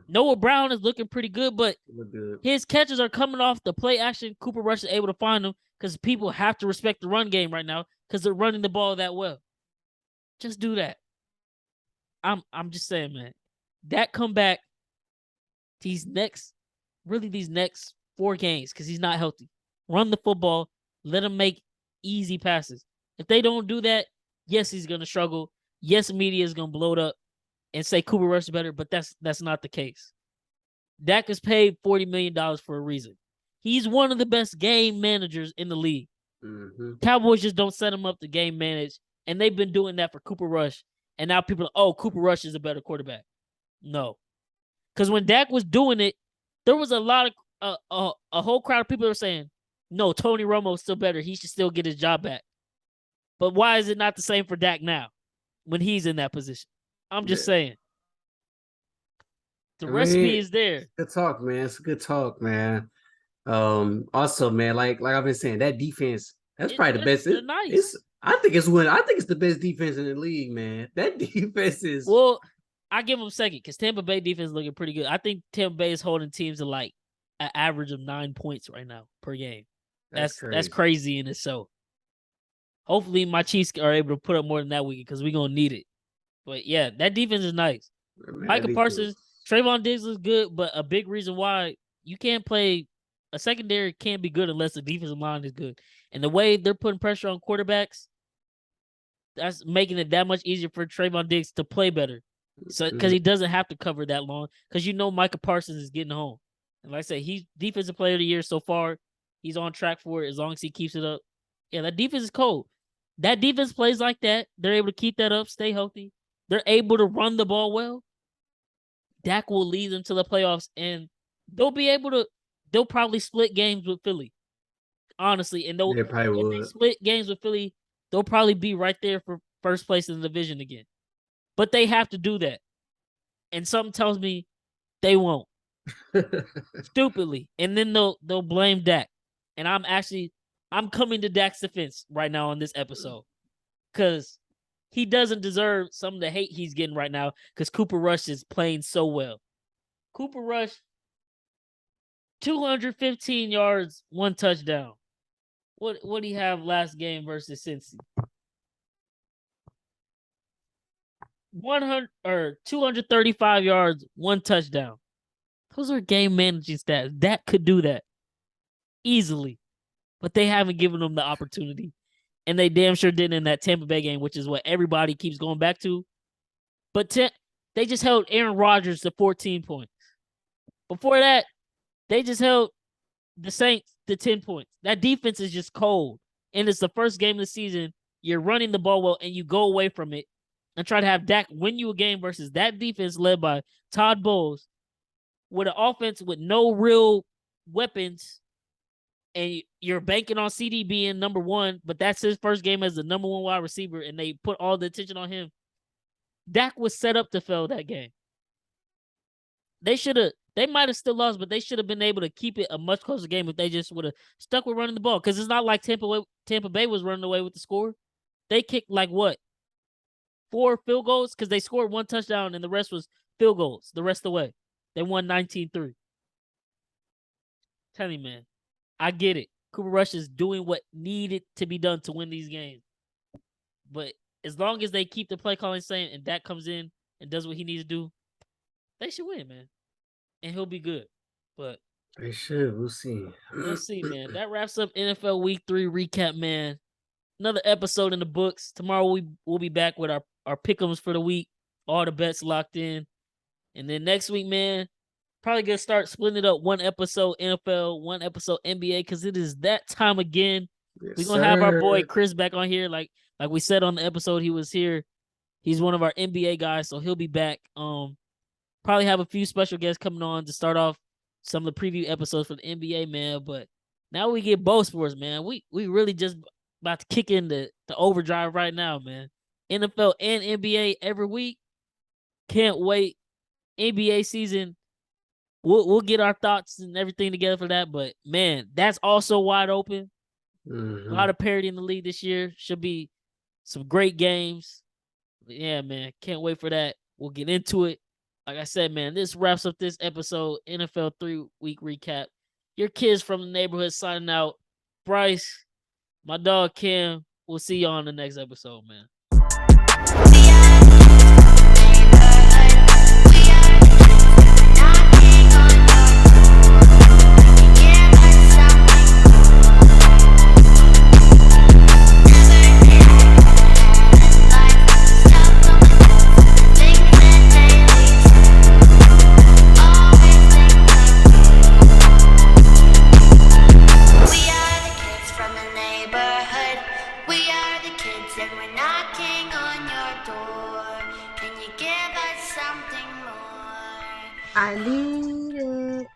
Noah Brown is looking pretty good, but his catches are coming off the play action. Cooper Rush is able to find them because people have to respect the run game right now because they're running the ball that well. Just do that. I'm just saying, man. That comeback, these next 4 games, because he's not healthy. Run the football. Let him make easy passes. If they don't do that, yes, he's going to struggle. Yes, media is going to blow it up and say Cooper Rush is better, but that's not the case. Dak is paid $40 million for a reason. He's one of the best game managers in the league. Mm-hmm. Cowboys just don't set him up to game manage, and they've been doing that for Cooper Rush, and now people are, oh, Cooper Rush is a better quarterback. No. Because when Dak was doing it, there was a lot of a whole crowd of people that were saying, no, Tony Romo's still better. He should still get his job back. But why is it not the same for Dak now when he's in that position? I'm just saying. The recipe is there. Good talk, man. It's good talk, man. Also, man, like I've been saying, that defense, that's probably the best. Nice. I think it's the best defense in the league, man. That defense is. Well, I give them second because Tampa Bay defense is looking pretty good. I think Tampa Bay is holding teams to like an average of 9 points right now per game. That's crazy in itself. Hopefully, my Chiefs are able to put up more than that weekend because we're gonna need it. But yeah, that defense is nice. Micah Parsons, Trayvon Diggs is good, but a big reason why you can't play a secondary can't be good unless the defensive line is good. And the way they're putting pressure on quarterbacks, that's making it that much easier for Trayvon Diggs to play better. So because he doesn't have to cover that long, because Micah Parsons is getting home. And like I said, he's defensive player of the year so far. He's on track for it as long as he keeps it up. Yeah, that defense is cold. That defense plays like that. They're able to keep that up, stay healthy. They're able to run the ball well. Dak will lead them to the playoffs, and they'll probably split games with Philly. Honestly, and if they split games with Philly, they'll probably be right there for first place in the division again. But they have to do that. And something tells me they won't. Stupidly. And then they'll blame Dak. And I'm coming to Dak's defense right now on this episode. Because he doesn't deserve some of the hate he's getting right now because Cooper Rush is playing so well. Cooper Rush, 215 yards, 1 touchdown. What did he have last game versus Cincy? 235 yards, 1 touchdown. Those are game managing stats. Dak could do that easily, but they haven't given him the opportunity, and they damn sure didn't in that Tampa Bay game, which is what everybody keeps going back to. But they just held Aaron Rodgers to 14 points. Before that, they just held the Saints to 10 points. That defense is just cold, and it's the first game of the season. You're running the ball well, and you go away from it and try to have Dak win you a game versus that defense led by Todd Bowles with an offense with no real weapons, and you're banking on CD being number one, but that's his first game as the number one wide receiver, and they put all the attention on him. Dak was set up to fail that game. They should have they might have still lost, but they should have been able to keep it a much closer game if they just would have stuck with running the ball. Because it's not like Tampa Bay was running away with the score. They kicked like what? 4 field goals? Because they scored 1 touchdown and the rest was field goals the rest of the way. They won 19-3. Tell me, man. I get it. Cooper Rush is doing what needed to be done to win these games. But as long as they keep the play calling same and Dak comes in and does what he needs to do, they should win, man. And he'll be good. But they should. We'll see. We'll see, man. That wraps up NFL Week 3 recap, man. Another episode in the books. Tomorrow we'll be back with our pick'ems for the week. All the bets locked in. And then next week, man, probably gonna start splitting it up. 1 episode NFL, 1 episode NBA, because it is that time again. Yes, we're gonna have our boy Chris back on here. Like we said on the episode, he was here. He's one of our NBA guys, so he'll be back. Probably have a few special guests coming on to start off some of the preview episodes for the NBA, man. But now we get both sports, man. We really just about to kick in the overdrive right now, man. NFL and NBA every week. Can't wait. NBA season. We'll get our thoughts and everything together for that. But man, that's also wide open. Mm-hmm. A lot of parity in the league this year. Should be some great games. But yeah, man. Can't wait for that. We'll get into it. Like I said, man, this wraps up this episode, NFL 3-week recap. Your kids from the neighborhood signing out. Bryce, my dog Cam. We'll see you on the next episode, man. And we're knocking on your door. Can you give us something more? I need it.